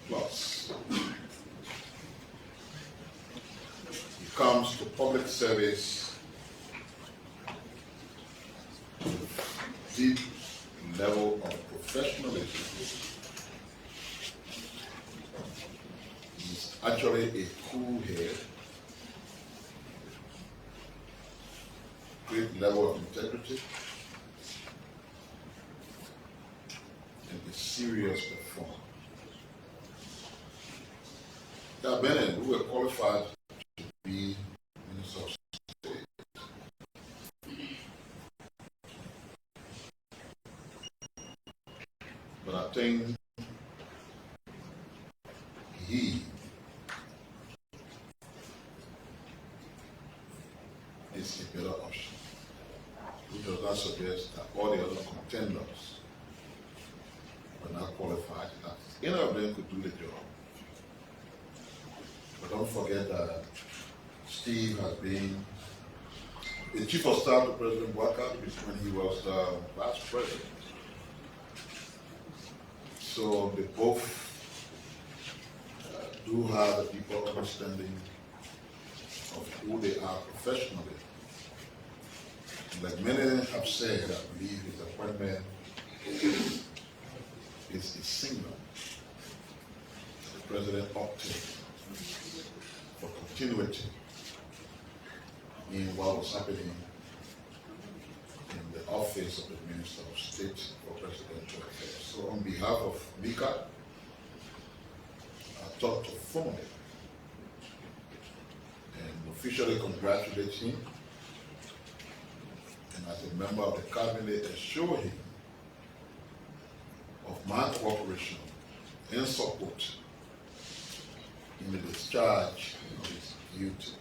plus. He comes to public service with deep level of professionalism. He's actually a cool head, great level of integrity, and a serious performer. There are many who were qualified to be Minister of State. But I think he is a better option, which does not suggest that all the other contenders were not qualified, that any of them could do the job. But don't forget that Steve has been the Chief of Staff to President Waka when he was Vice President. So they both do have a deeper understanding of who they are professionally. And like many have said, I believe his appointment is a signal the President opted for continuity in what was happening in the office of the Minister of State for Presidential Affairs. So on behalf of MICAT, I thought to formally and officially congratulate him, and as a member of the cabinet assure him of my cooperation and support in the discharge of his duty.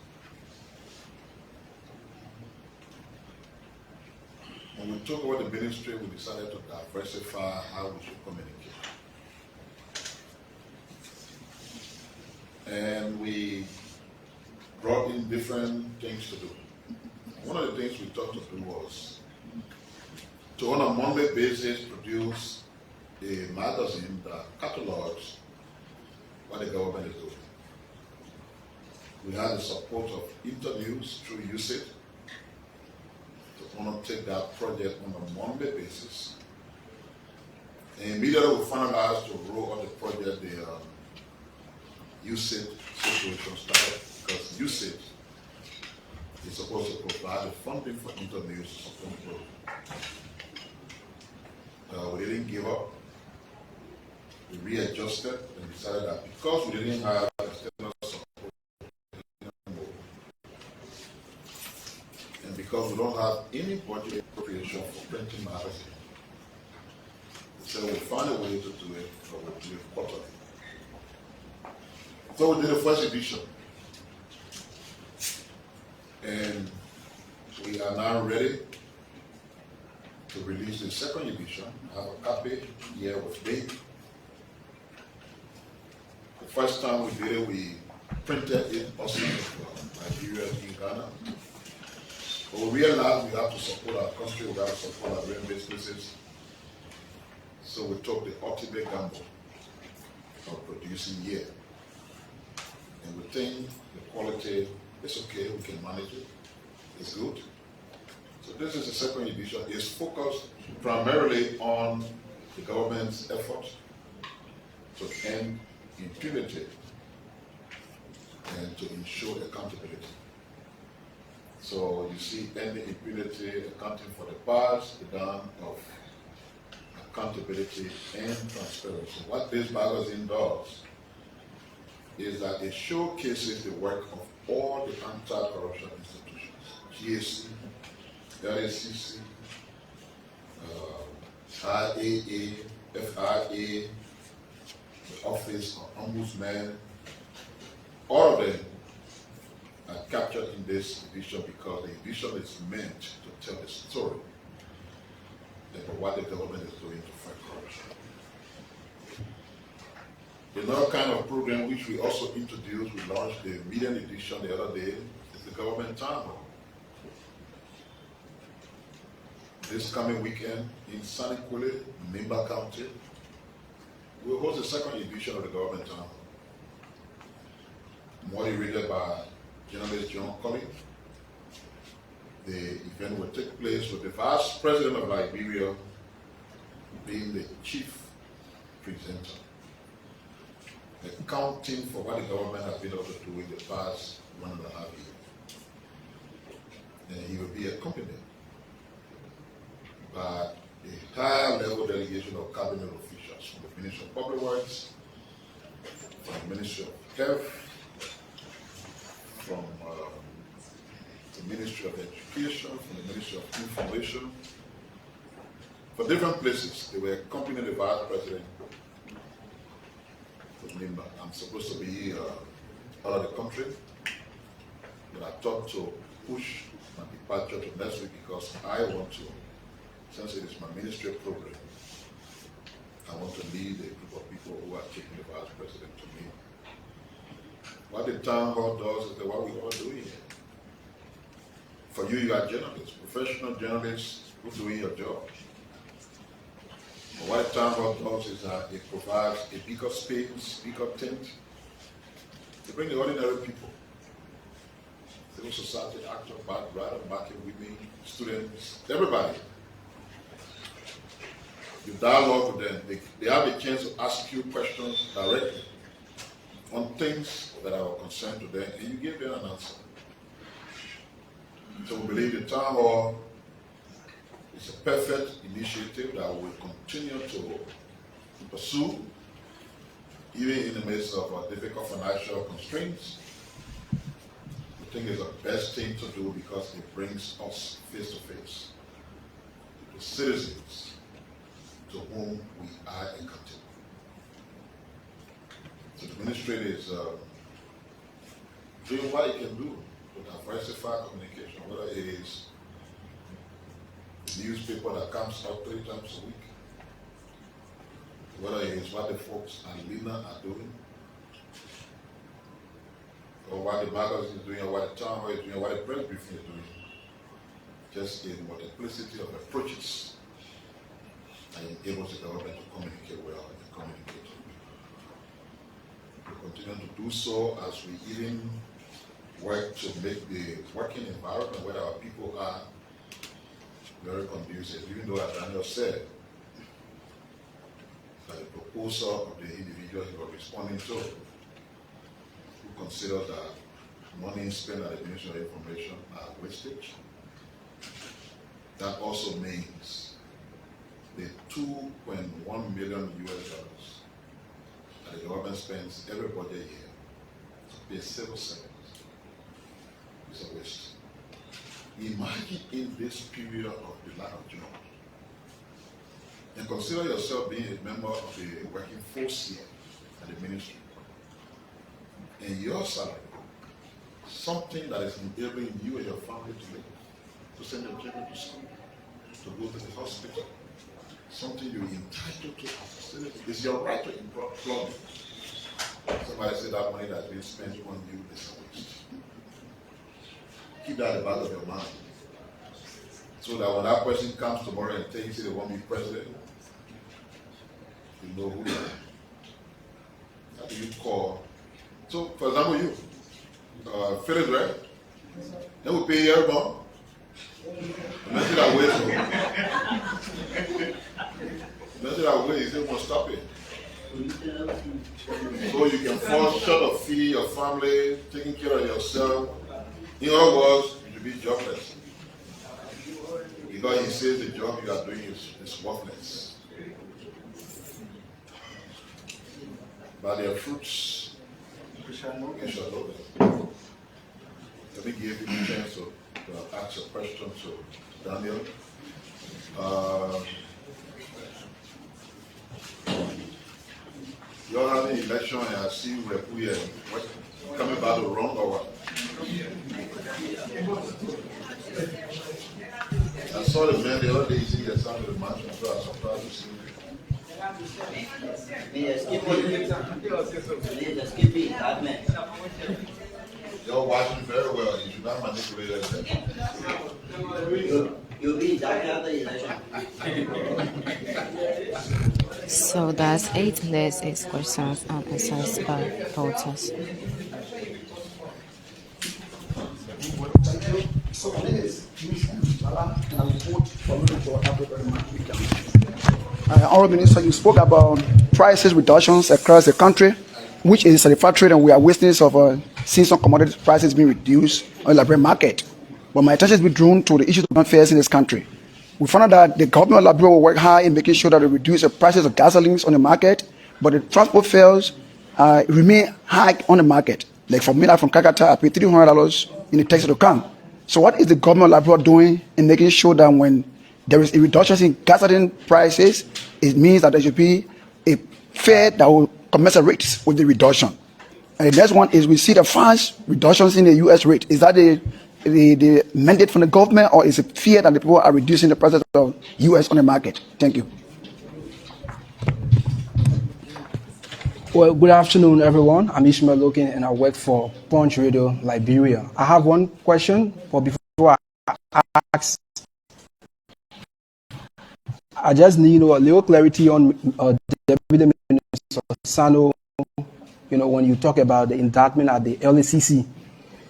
When we took over the ministry, we decided to diversify how we should communicate. And we brought in different things to do. One of the things we thought to do was to, on a monthly basis, produce a magazine that catalogs what the government is doing. We had the support of interviews through USAID to want to take that project on a monthly basis. And immediately we finalized to roll on the project, the USAID situation started, because USAID is supposed to provide the funding for interviews to support the program. We didn't give up. We readjusted and decided that because we didn't have external support anymore, and because we don't have any budget appropriation for printing magazine, so we'll find a way to do it, or we'll do it quarterly. So we did the first edition, and we are now ready to release the second edition. I have a copy here with me. The first time we did it, we printed it outside of Nigeria in Ghana. But we realized we have to support our country, we have to support our own businesses. So we took the ultimate gamble of producing here. And we think the quality is okay, we can manage it, it's good. So this is the second edition. It's focused primarily on the government's effort to end impunity and to ensure accountability. So you see ending impunity, accounting for the past, the done of accountability, and transparency. What this magazine does is that it showcases the work of all the anti-corruption institutions, GAC, LACC, IAA, FIA, the Office of Ombudsman. All of them are captured in this edition because the edition is meant to tell the story about what the government is doing to fight corruption. Another kind of program which we also introduced, we launched the median edition the other day, is the government town hall. This coming weekend in Saniquile, Nimba County, we'll host the second edition of the government town hall. Moderated by journalist John Collins. The event will take place with the Vice President of Liberia being the chief presenter, accounting for what the government has been able to do in the past 1.5 years. And he will be accompanied by a high-level delegation of cabinet officials from the Ministry of Public Works, from the Ministry of Health, from the Ministry of Education, from the Ministry of Information, for different places. They were accompanying the Vice President from Nimba. I'm supposed to be out of the country, but I thought to push my departure to next week because I want to, since it is my ministry program, I want to lead a group of people who are taking the Vice President to me. What the town hall does is what we all do here. For you, you are journalists, professional journalists who are doing your job. But what the town hall does is that it provides a bigger space, bigger tent, to bring the ordinary people, civil society, actors, writer, market women, students, everybody. You dialogue with them. They have a chance to ask you questions directly on things that are of concern to them, and you give them an answer. So we believe the town hall is a perfect initiative that we will continue to pursue, even in the midst of difficult financial constraints. We think it's the best thing to do because it brings us face to face, the citizens to whom we are accountable. So the ministry is doing what it can do to diversify communication, whether it is the newspaper that comes out 3 times a week, whether it is what the folks at Lina are doing, or what the magazine is doing, or what the town hall is doing, or what the press briefing is doing, just in multiplicity of approaches that enables the government to communicate well and communicate. We continue to do so as we even work to make the working environment where our people are very conducive, even though, as Daniel said, that the proposal of the individuals you are responding to, who consider that money spent at the Ministry of Information are wastage, that also means the $2.1 million that the government spends every budget year to pay civil servants is a waste. Imagine in this period of the lack of jobs, and consider yourself being a member of the working force here at the ministry, and your salary, something that is enabling you and your family to live, to send your children to school, to go to the hospital, something you're entitled to as a citizen. It's your right to employ. Somebody said that money that's been spent on you is a waste. Keep that in the back of your mind, so that when that person comes tomorrow and tells you they want to be president, you know who they are. How do you call? So, for example, you, Phyllis, right? Then we pay your month. Imagine that way, so. Imagine that way, they won't stop it. So you can fall short of feeding your family, taking care of yourself. In other words, you should be jobless. Because he says the job you are doing is worthless. By their fruits, you shall know them. Let me give you a chance to ask a question to Daniel. You're having an election and I see we're coming back to wrong or what? I saw the man the other day, see the sound of the match, so I was surprised to see him. You're watching very well. You should not manipulate that. You'll be back after the election. So that's 8 minutes, 8 questions and answers by voters. So my name is and I'm vote for Honorable Minister, you spoke about prices reductions across the country, which is satisfactory, and we are witness of seeing some commodity prices being reduced on the Liberia market. But my attention has been drawn to the issues of fares in this country. We found out that the government of Liberia will work hard in making sure that they reduce the prices of gasolines on the market, but the transport fares remain high on the market. Like for me, like from Calcutta, I pay $300 in the taxi to come. So what is the government of Liberia doing in making sure that when there is a reduction in gasoline prices, it means that there should be a fare that will commensurate with the reduction? And the next one is we see the fast reductions in the U.S. rate. Is that the mandate from the government, or is it fear that the people are reducing the prices of U.S. on the market? Thank you. Well, good afternoon, everyone. I'm Ishmael Lokin, and I work for Punch Radio, Liberia. I have one question, but before I ask, I just need a little clarity on Deputy Minister Sando. When you talk about the indictment at the LACC,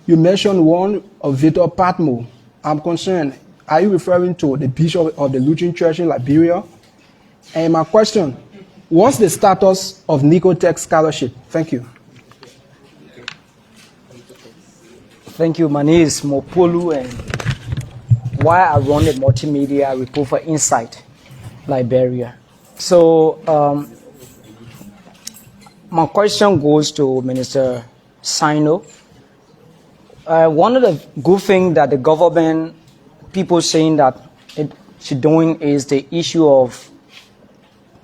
you mentioned one of Victor Patmo. I'm concerned. Are you referring to the Bishop of the Lutheran Church in Liberia? And my question, what's the status of Nicotech scholarship? Thank you. Thank you. My name is Mopolu, and why I run a multimedia report for Insight, Liberia. So my question goes to Minister Sando. One of the good things that the government, people saying that she's doing is the issue of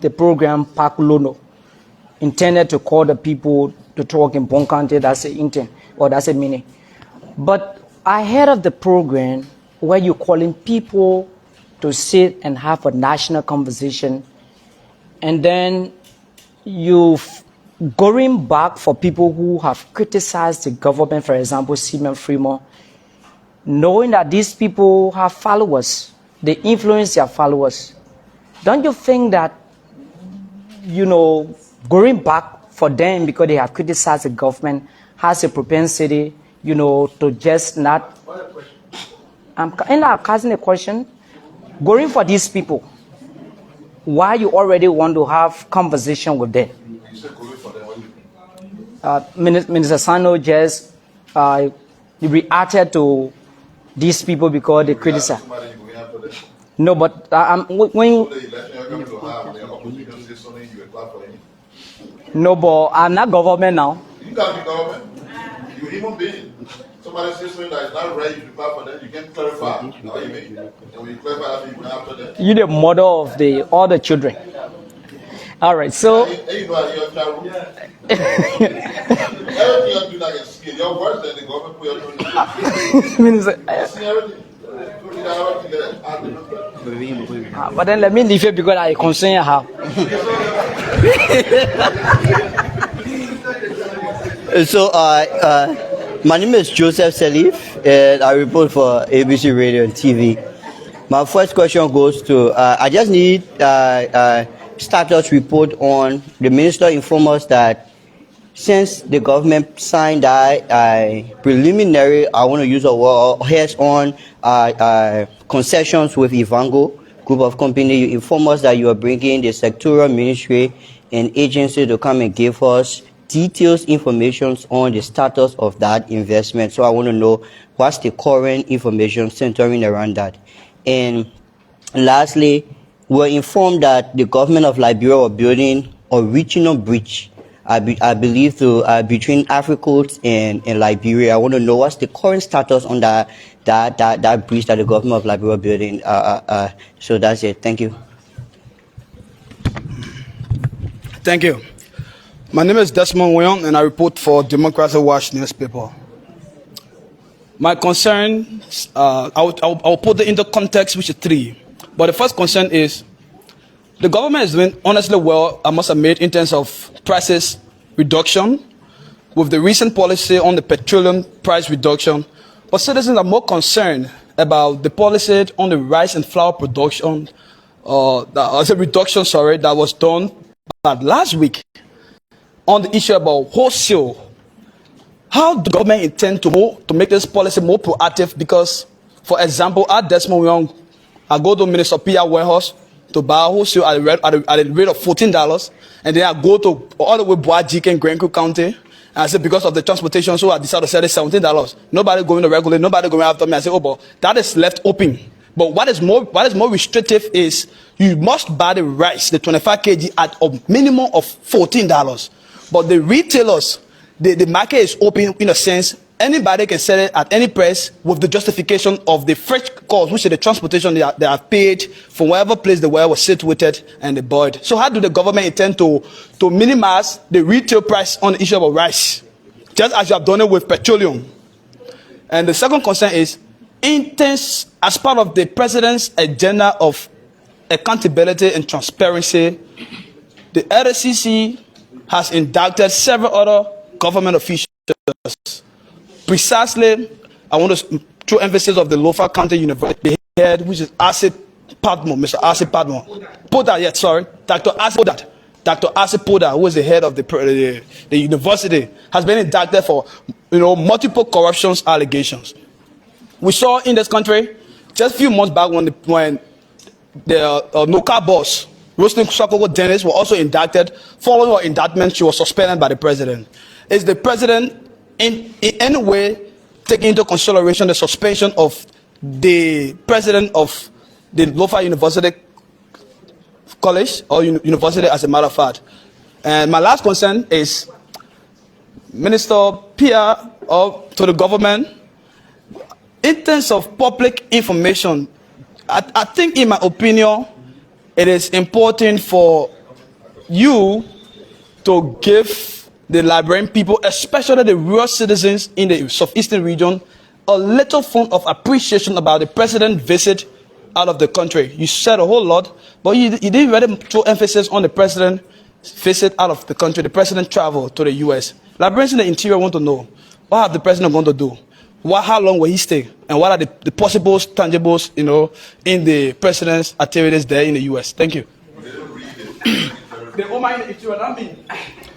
the program Pakulono, intended to call the people to talk in Bonkante. That's the intent, or that's the meaning. But I heard of the program where you're calling people to sit and have a national conversation, and then you going back for people who have criticized the government, for example, Simon Fremont, knowing that these people have followers, they influence their followers. Don't you think that, going back for them because they have criticized the government has a propensity, to just not... I'm asking a question. Going for these people, why you already want to have conversation with them? Minister Sando just reacted to these people because they criticize. No, but when no, but I'm not government now. You can't be government. You're human being. Somebody says something that is not right, you prepare for them, you can clarify. How you mean? And when you clarify, you can after them. You're the mother of all the children. All right, so. Everything you do like a skill. Your words and the government put your but then let me leave it because I concern her. So, my name is Joseph Salif, and I report for ABC Radio and TV. My first question goes to, I just need status report on the minister inform us that since the government signed that preliminary, I want to use a word, hands-on concessions with Ivango group of company, you inform us that you are bringing the sectoral ministry and agency to come and give us details information on the status of that investment. So I want to know what's the current information centering around that. And lastly, we were informed that the government of Liberia were building a regional bridge, I believe, between Africa and Liberia. I want to know what's the current status on that bridge that the government of Liberia are building. So that's it. Thank you. Thank you. My name is Desmond Wyong, and I report for Democracy Watch newspaper. My concerns, I'll put it into context, which is three. But the first concern is the government is doing honestly well, I must admit, in terms of prices reduction, with the recent policy on the petroleum price reduction. But citizens are more concerned about the policy on the rice and flour production, that was done last week on the issue about wholesale. How do the government intend to make this policy more proactive? Because, for example, at Desmond Young, I go to Minister Pia warehouse to buy wholesale at the rate of $14, and then I go to all the way Boajik in Grand Creek County, and I said because of the transportation, so I decided to sell it $17. Nobody going to regulate, nobody going after me. I said, oh, but that is left open. But what is more restrictive is you must buy the rice, the 25 kg, at a minimum of $14. But the retailers, the market is open in a sense. Anybody can sell it at any price with the justification of the fresh cost, which is the transportation they have paid from wherever place the ware was situated and they bought. So how do the government intend to minimize the retail price on the issue of rice, just as you have done it with petroleum? And the second concern is, intense as part of the president's agenda of accountability and transparency, the LCC has indicted several other government officials. Precisely, I want to throw emphasis of the Lofa County University head, which is Asi Padmo, Mr. Asi Padmo. Poda, yes, sorry. Dr. Asi Poda. Dr. Asi Poda, who is the head of the university, has been indicted for multiple corruptions allegations. We saw in this country just a few months back when the Noka boss, Roslyn Sokoko Dennis, was also indicted. Following her indictment, she was suspended by the president. Is the president in any way taking into consideration the suspension of the president of the Lofa University College or university, as a matter of fact? And my last concern is Minister Pia to the government. In terms of public information, I think, in my opinion, it is important for you to give the Liberian people, especially the rural citizens in the southeastern region, a little form of appreciation about the president's visit out of the country. You said a whole lot, but you didn't really throw emphasis on the president's visit out of the country. The president traveled to the U.S. Liberians in the interior want to know, what have the president going to do? How long will he stay? And what are the possible tangibles, in the president's activities there in the U.S.? Thank you.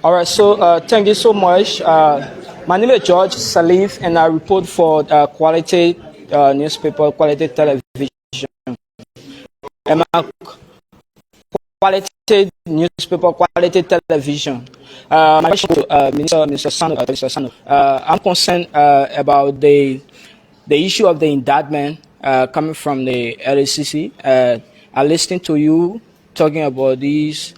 All right, so thank you so much. My name is George Salif, and I report for Quality Newspaper, Quality Television. And my Quality Newspaper, Quality Television. My question to Mr. Sando. I'm concerned about the issue of the indictment coming from the LCC. I listened to you talking about these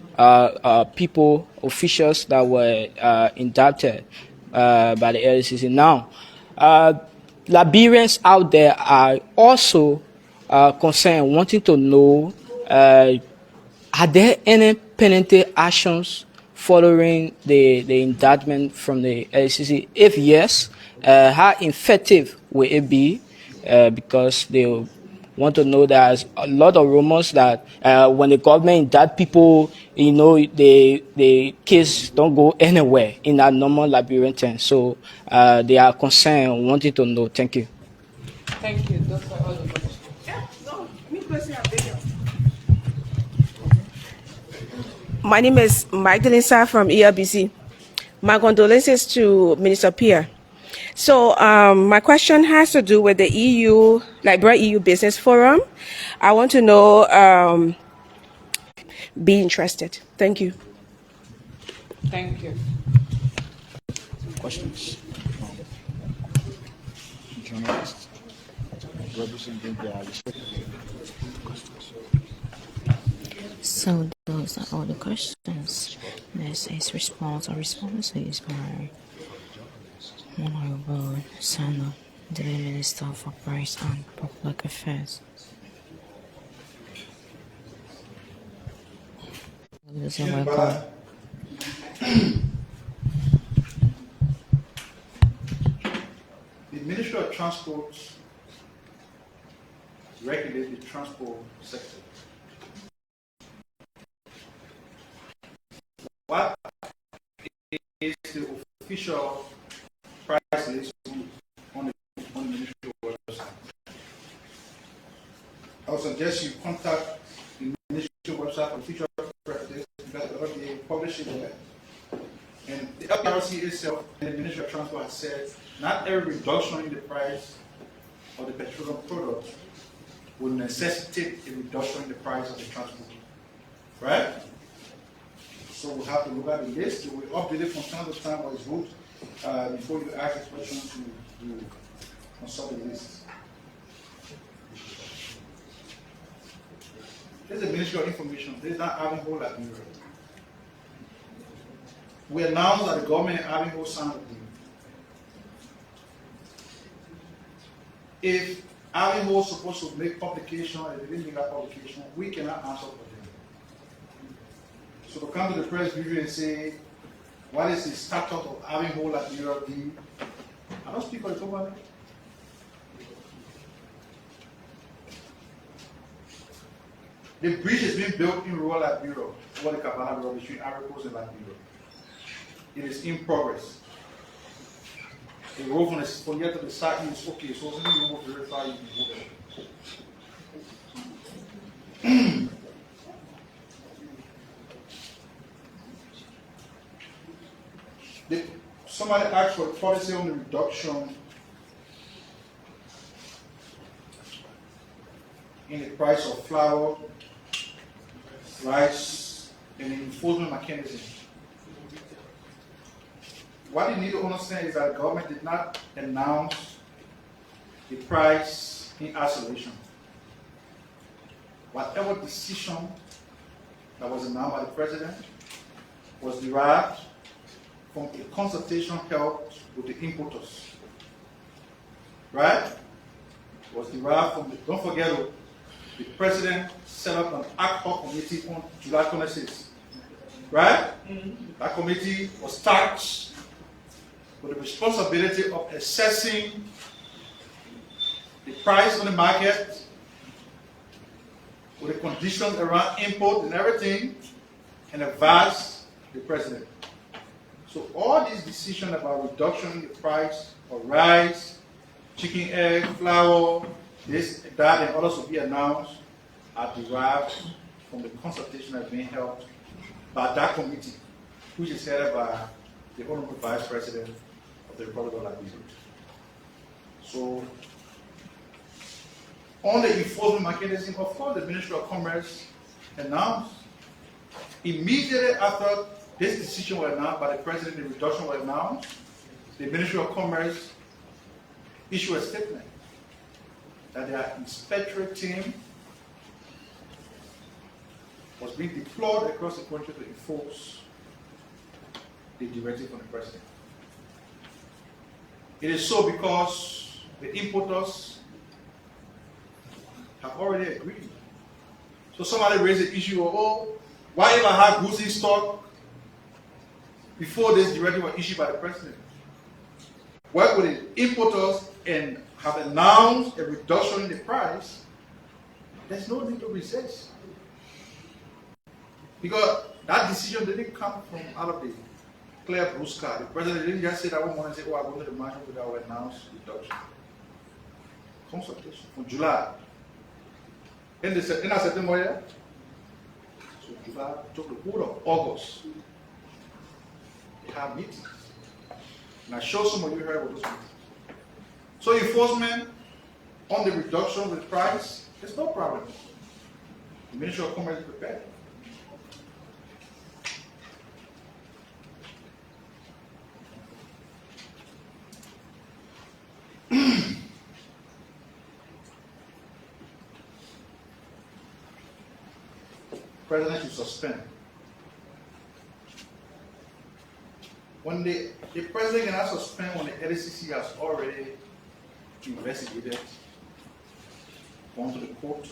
people, officials that were indicted by the LCC. Now, Liberians out there are also concerned, wanting to know, are there any penalty actions following the indictment from the LCC? If yes, how effective will it be? Because they want to know there's a lot of rumors that when the government indict people, the case don't go anywhere in that normal Liberian term. So they are concerned, wanting to know. Thank you. Thank you. Those are all the questions. My name is Magdalene Sa from ERBC. My condolences to Minister Pia. So my question has to do with the Liberia EU Business Forum. I want to know, be interested. Thank you. Thank you. Questions? Journalists representing their respective questions. So those are all the questions. This is response or responses by Honorable Sando, the Minister for Press and Public Affairs. You're welcome. The Ministry of Transport regulates the transport sector. What is the official price list on the Ministry website? I would suggest you contact the Ministry website for future price list because they publish it there. And the LRC itself and the Ministry of Transport has said not every reduction in the price of the petroleum product will necessitate a reduction in the price of the transport. Right? So we have to look at the list. We update it from time to time, but it's good before you ask the question to consult the list. There's a Ministry of Information. There's not Ivanhoe Liberia. We announced that the government in Ivanhoe signed agreement. If Ivanhoe was supposed to make publication and they didn't make that publication, we cannot answer for them. So to come to the press briefing and say, what is the status of Ivanhoe Liberia being? I don't speak for the government. The bridge is being built in rural Liberia, over the Cabana River between Ivory Coast and Liberia. It is in progress. The road from here to the side is okay, so if you move very far, you can go there. Somebody asked for a policy on the reduction in the price of flour, rice, and the enforcement mechanism. What you need to understand is that the government did not announce the price in isolation. Whatever decision that was announced by the president was derived from a consultation held with the importers. Right? It was derived from the, don't forget, the president set up an ad hoc committee on July 26th. Right? That committee was tasked with the responsibility of assessing the price on the market, with the conditions around import and everything, and advise the president. So all these decisions about reduction in the price of rice, chicken, egg, flour, this, that, and others will be announced are derived from the consultation that is being held by that committee, which is headed by the Honorable Vice President of the Republic of Liberia. So, on the enforcement mechanism, of course, the Ministry of Commerce announced immediately after this decision was announced by the President, the reduction was announced, the Ministry of Commerce issued a statement that their inspectorate team was being deployed across the country to enforce the directive from the President. It is so because the importers have already agreed. So somebody raised the issue of, oh, why ever have goods in stock before this directive was issued by the President? Work with the importers and have announced a reduction in the price, there's no need to resist. Because that decision didn't come from out of the clear blue sky. The President didn't just say that one morning and say, oh, I go to the market without announced reduction. Consultation from July. In September, yeah? So July took the whole of August. They have meetings. And I show some of you heard what those meetings. So enforcement on the reduction with price, there's no problem. The Ministry of Commerce is prepared. president should suspend. When the president cannot suspend when the LCC has already investigated, gone to the court,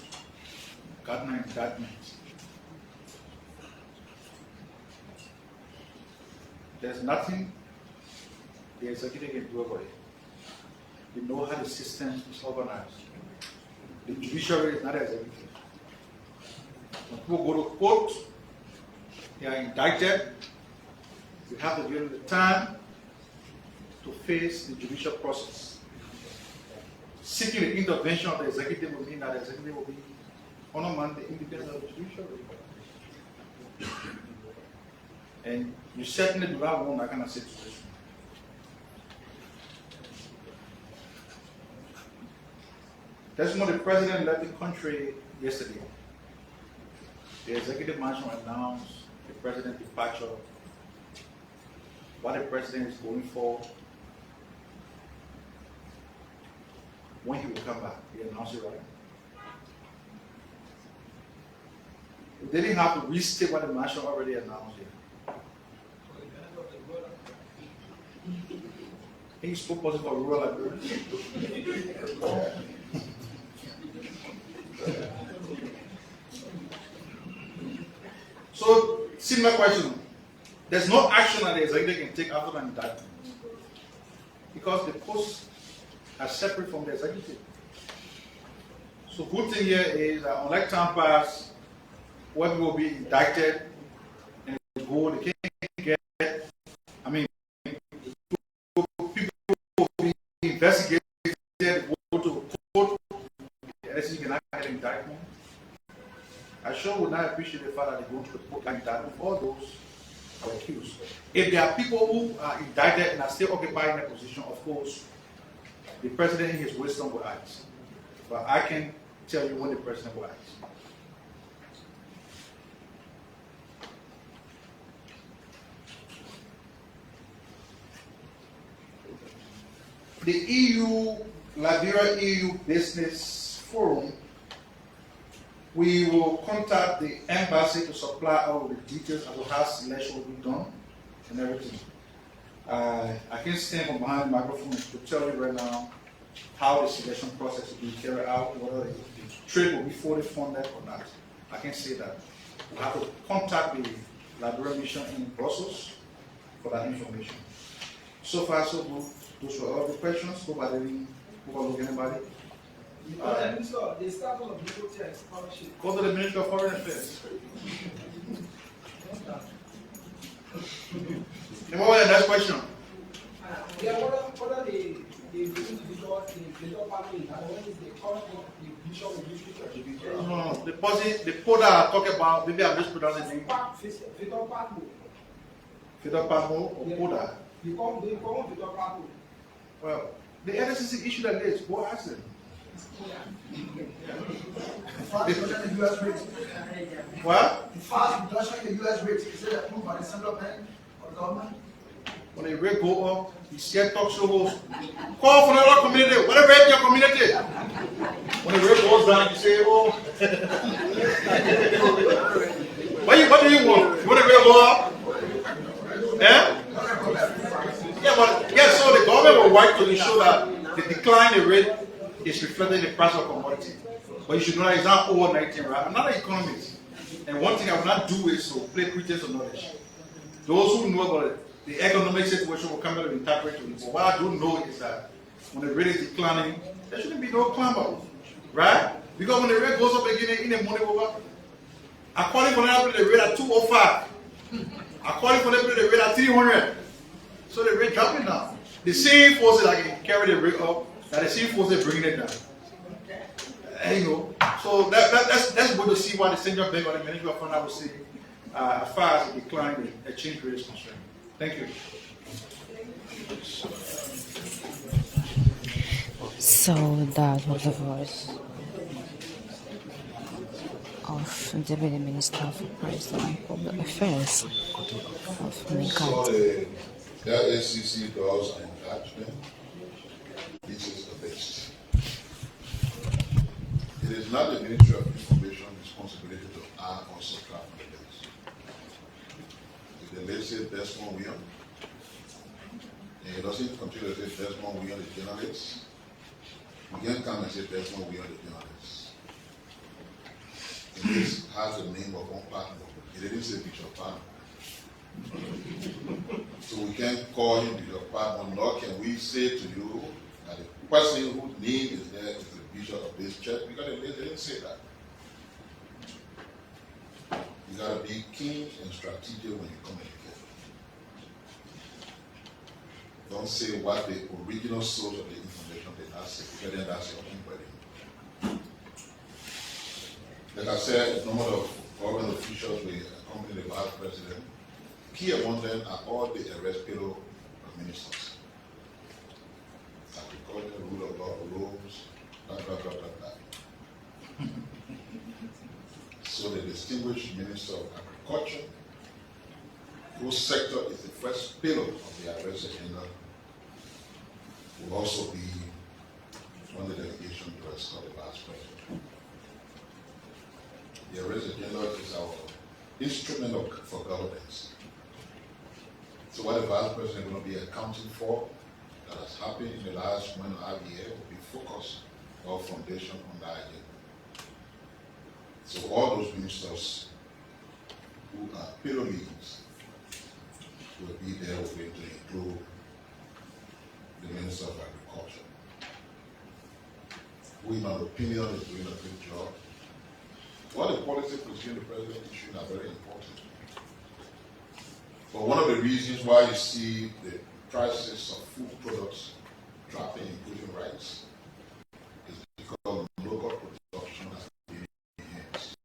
gotten an indictment. There's nothing the executive can do about it. They know how the system is organized. The judiciary is not executive. When people go to court, they are indicted. You have to give them the time to face the judicial process. Seeking the intervention of the executive will mean that the executive will be undermine the independence of the judiciary. And you certainly do not want that kind of situation. That's when the president left the country yesterday. The executive mansion announced the president's departure, what the president is going for, when he will come back. He announced it right. They didn't have to restate what the mansion already announced yet. He spoke positive for rural Liberia. So, similar question. There's no action that the executive can take after an indictment because the posts are separate from the executive. So, good thing here is that unlike time past, where people will be indicted and they go, they can't get. People will be investigated, go to court, and you cannot get an indictment. I sure would not appreciate the fact that they go to the court and indictment all those are accused. If there are people who are indicted and are still occupying their position, of course, the president in his wisdom will act. But I can tell you when the president will act. The EU, Liberia EU Business Forum, we will contact the embassy to supply all the details of how selection will be done and everything. I can stand from behind the microphone to tell you right now how the selection process will be carried out, whether the trade will be fully funded or not. I can say that. We'll have to contact the Liberia mission in Brussels for that information. So far, so good. Those were all the questions. Hope I didn't overlook anybody. The status of the scholarship. Go to the Minister of Foreign Affairs. And what was the next question? Yeah, what are the individual parties and what is the current division of the No. The poll that I talk about, maybe I'm just pronouncing the name. Fidel Pamo or Poda? The common Fidel Pamo. Well, the NSCC issued a list. Go ask them. Fast reduction in the U.S. rates. What? The fast reduction in the U.S. rates is it approved by the central bank or the government? When the rate go up, you see talk show host. Call from another community. What rate your community? When the rate goes down, you say, oh. What do you want? You want the rate go up? Eh? Yeah, but yes, so the government will work to ensure that the decline in the rate is reflected in the price of commodity. But you should know that it's not overnight, right? I'm not an economist. And one thing I will not do is to play pretense of knowledge. Those who know about the economic situation will come out and interpret to it. But what I do know is that when the rate is declining, there shouldn't be no clamor, right? Because when the rate goes up again, in the money over, according for the rate at 205, according for the rate at 300. So the rate dropping down. The same forces that can carry the rate up, that the same forces bringing it down. You know, so that's good to see what the central bank or the Ministry of Finance will say as far as the decline in the exchange rate is concerned. Thank you. So that was the voice of Deputy Minister for Press and Public Affairs of MICAT. The LSCC does an attachment. This is the best. It is not the Ministry of Information responsibility to act on supply start from the list. If the list says Desmond William, and it doesn't continue to say Desmond William the journalist, we can come and say Desmond William the journalist. The list has the name of one partner. It didn't say Bishop Partner. So we can't call him Bishop Partner, nor can we say to you that the person whose name is there is the bishop of this church, because the list didn't say that. You gotta be keen and strategic when you communicate. Don't say what the original source of the information did not say, because then that's your own wedding. Like I said, a number of government officials will accompany the vice president. Key among them are all the arrestable ministers. Agriculture, rule of law, rules, blah, blah, blah, blah, blah. So the distinguished Minister of Agriculture, whose sector is the first pillar of the arrest agenda, will also be on the delegation to escort the vice president. The arrest agenda is our instrument for governance. So what the vice president is going to be accounting for that has happened in the last 1.5 years will be focused or foundation on that agenda. So all those ministers who are pillar leaders will be there with to include the Minister of Agriculture, who in my opinion is doing a good job. All the policy positions the president issued are very important. But one of the reasons why you see the prices of food products dropping, including rice, is because local production has been enhanced.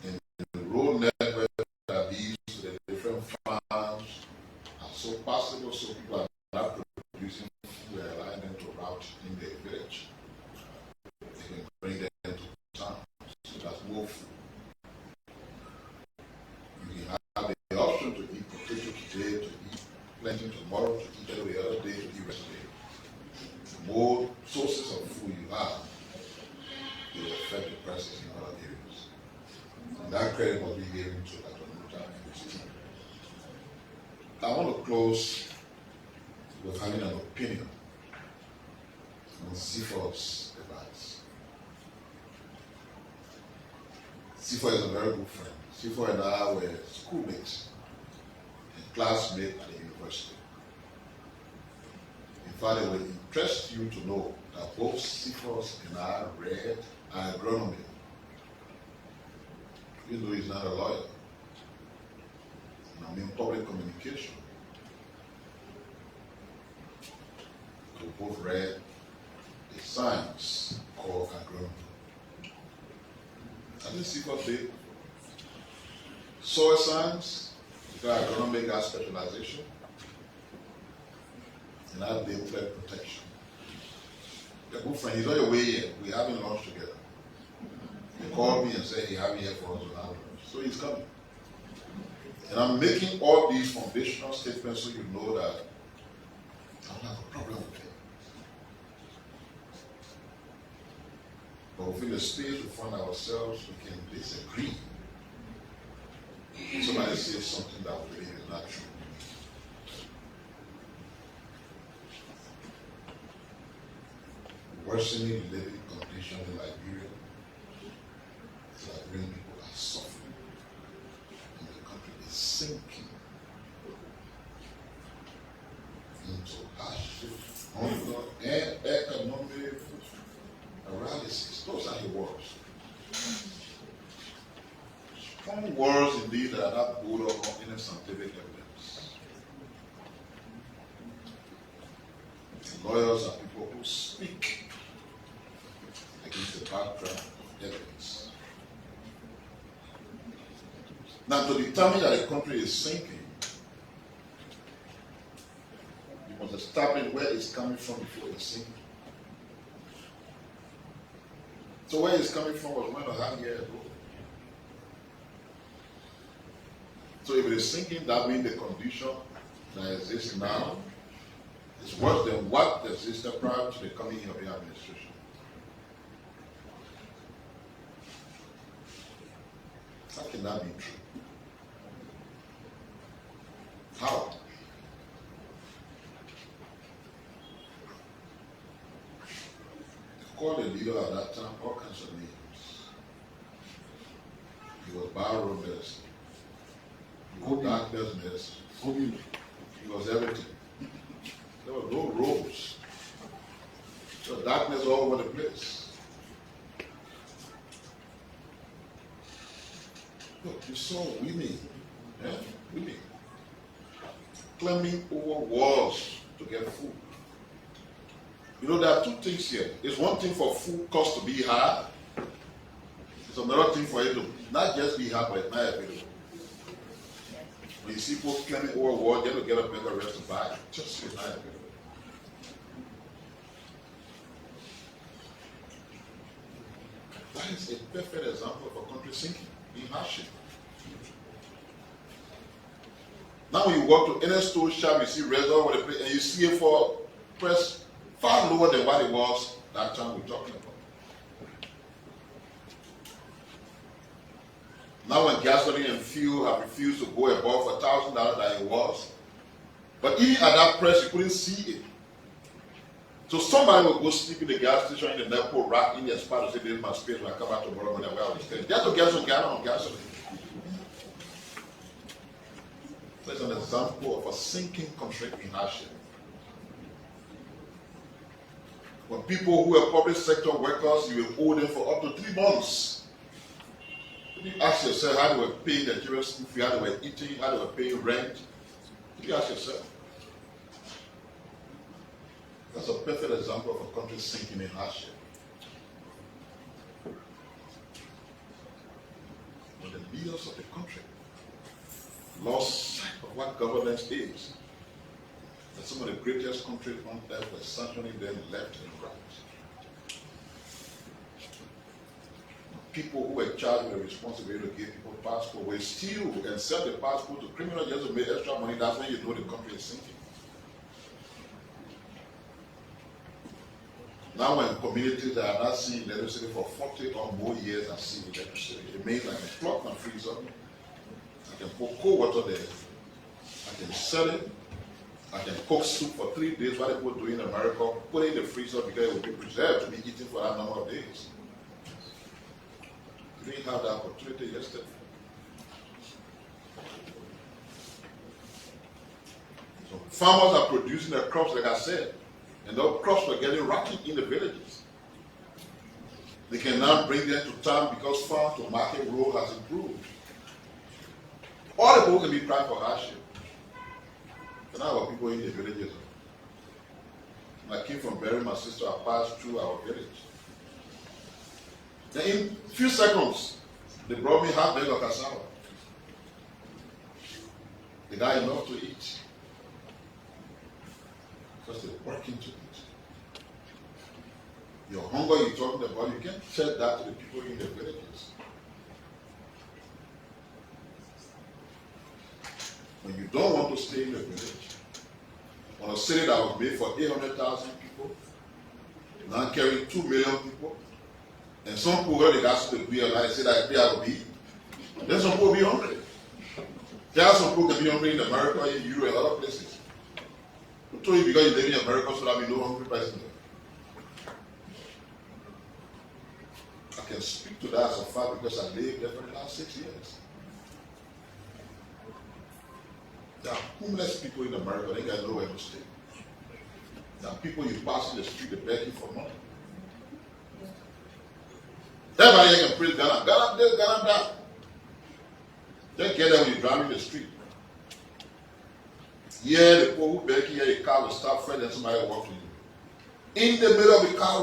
And the road network that leads to the different farms are so possible, so people are not producing food, we're allowing them to route in their village. They can bring them to town, so that's more food. You can have the option to eat potato today, to eat plenty tomorrow, to eat every other day, to eat rest of the day. The more sources of food you have, it will affect the prices in other areas. And that credit must be given to Atlanta and his team. I want to close with having an opinion on CFO's advice. CFO is a very good friend. CFO and I were schoolmates and classmates at the university. In fact, it would interest you to know that both CFOs and I read agronomy, even though he's not a lawyer. And I'm in public communication. We both read a science called agronomy. And this CFO did soil science, because agronomy got specialization, and I did plant protection. A good friend, he's on your way here. We're having lunch together. He called me and said he having here for us to have lunch. So he's coming. And I'm making all these foundational statements so you know that I don't have a problem with it. But within the space we find ourselves, we can disagree. Somebody says something that we believe is not true. Worsening living conditions in Liberia, Liberian people are suffering, and the country is sinking into hardship, hunger, and economic paralysis. Those are the words. Strong words indeed that are not built on any scientific evidence. Lawyers are people who speak against the background of evidence. Now, to determine that a country is sinking, you must establish where it's coming from before it's sinking. So where it's coming from was 1.5 years ago. So if it is sinking, that means the condition that exists now is worse than what existed prior to the coming in of the administration. How can that be true? How? They called the leader at that time all kinds of names. He was Barrow medicine. He was darkness medicine. He was everything. There were no roads. So darkness all over the place. Look, you saw women, women climbing over walls to get food. You know, there are two things here. It's one thing for food cost to be high. It's another thing for it to not just be high, but it's not available. When you see people climbing over walls, they don't get a better rest to buy it. Just it's not available. That is a perfect example of a country sinking in hardship. Now when you walk to any store shop, you see rest all over the place, and you see it for price far lower than what it was that time we're talking about. Now when gasoline and fuel have refused to go above $1,000 that it was, but even at that price, you couldn't see it. So somebody will go sleep in the gas station in the Nepo rack in their spot to say, this is my space when I come back tomorrow when I wear all this thing. Just to get some gallon on gasoline. That's an example of a sinking country in hardship. When people who are public sector workers, you will owe them for up to 3 months. You ask yourself how they were paying their children's school fee, how they were eating, how they were paying rent. You ask yourself. That's a perfect example of a country sinking in hardship. When the leaders of the country lost sight of what governance is, that some of the greatest countries on earth were sanctioning them left and right. People who were charged with the responsibility to give people passport will steal and sell the passport to criminals just to make extra money. That's when you know the country is sinking. Now when communities that are not seeing electricity for 40 or more years are seeing electricity, it means I can plug my freezer, I can put cold water there, I can sell it, I can cook soup for 3 days, what people do in America, put it in the freezer because it will be preserved to be eaten for that number of days. We didn't have that opportunity yesterday. So farmers are producing their crops, like I said, and those crops were getting rotten in the villages. They can now bring them to town because farm to market road has improved. All the people can be crying for hardship. But now our people in the villages. When I came from burying my sister, I passed through our village. Then in a few seconds, they brought me half bag of cassava. They got enough to eat. Because they're working to eat. Your hunger you're talking about, you can't tell that to the people in the villages. When you don't want to stay in the village, on a city that was made for 800,000 people, now carrying 2 million people, and some people really got to be alive and say that they will be. Then some people will be hungry. There are some people can be hungry in America, in Europe, and other places. I told you because you live in America, so there will be no hungry person there. I can speak to that as a fact because I lived there for the last 6 years. There are homeless people in America, they got nowhere to stay. There are people you pass in the street, they beg you for money. Everybody can praise Ghana. Ghana this, Ghana that. Just get there when you drive in the street. Yeah, the people who beg you, a car will start first and somebody will walk to you. In the middle of the car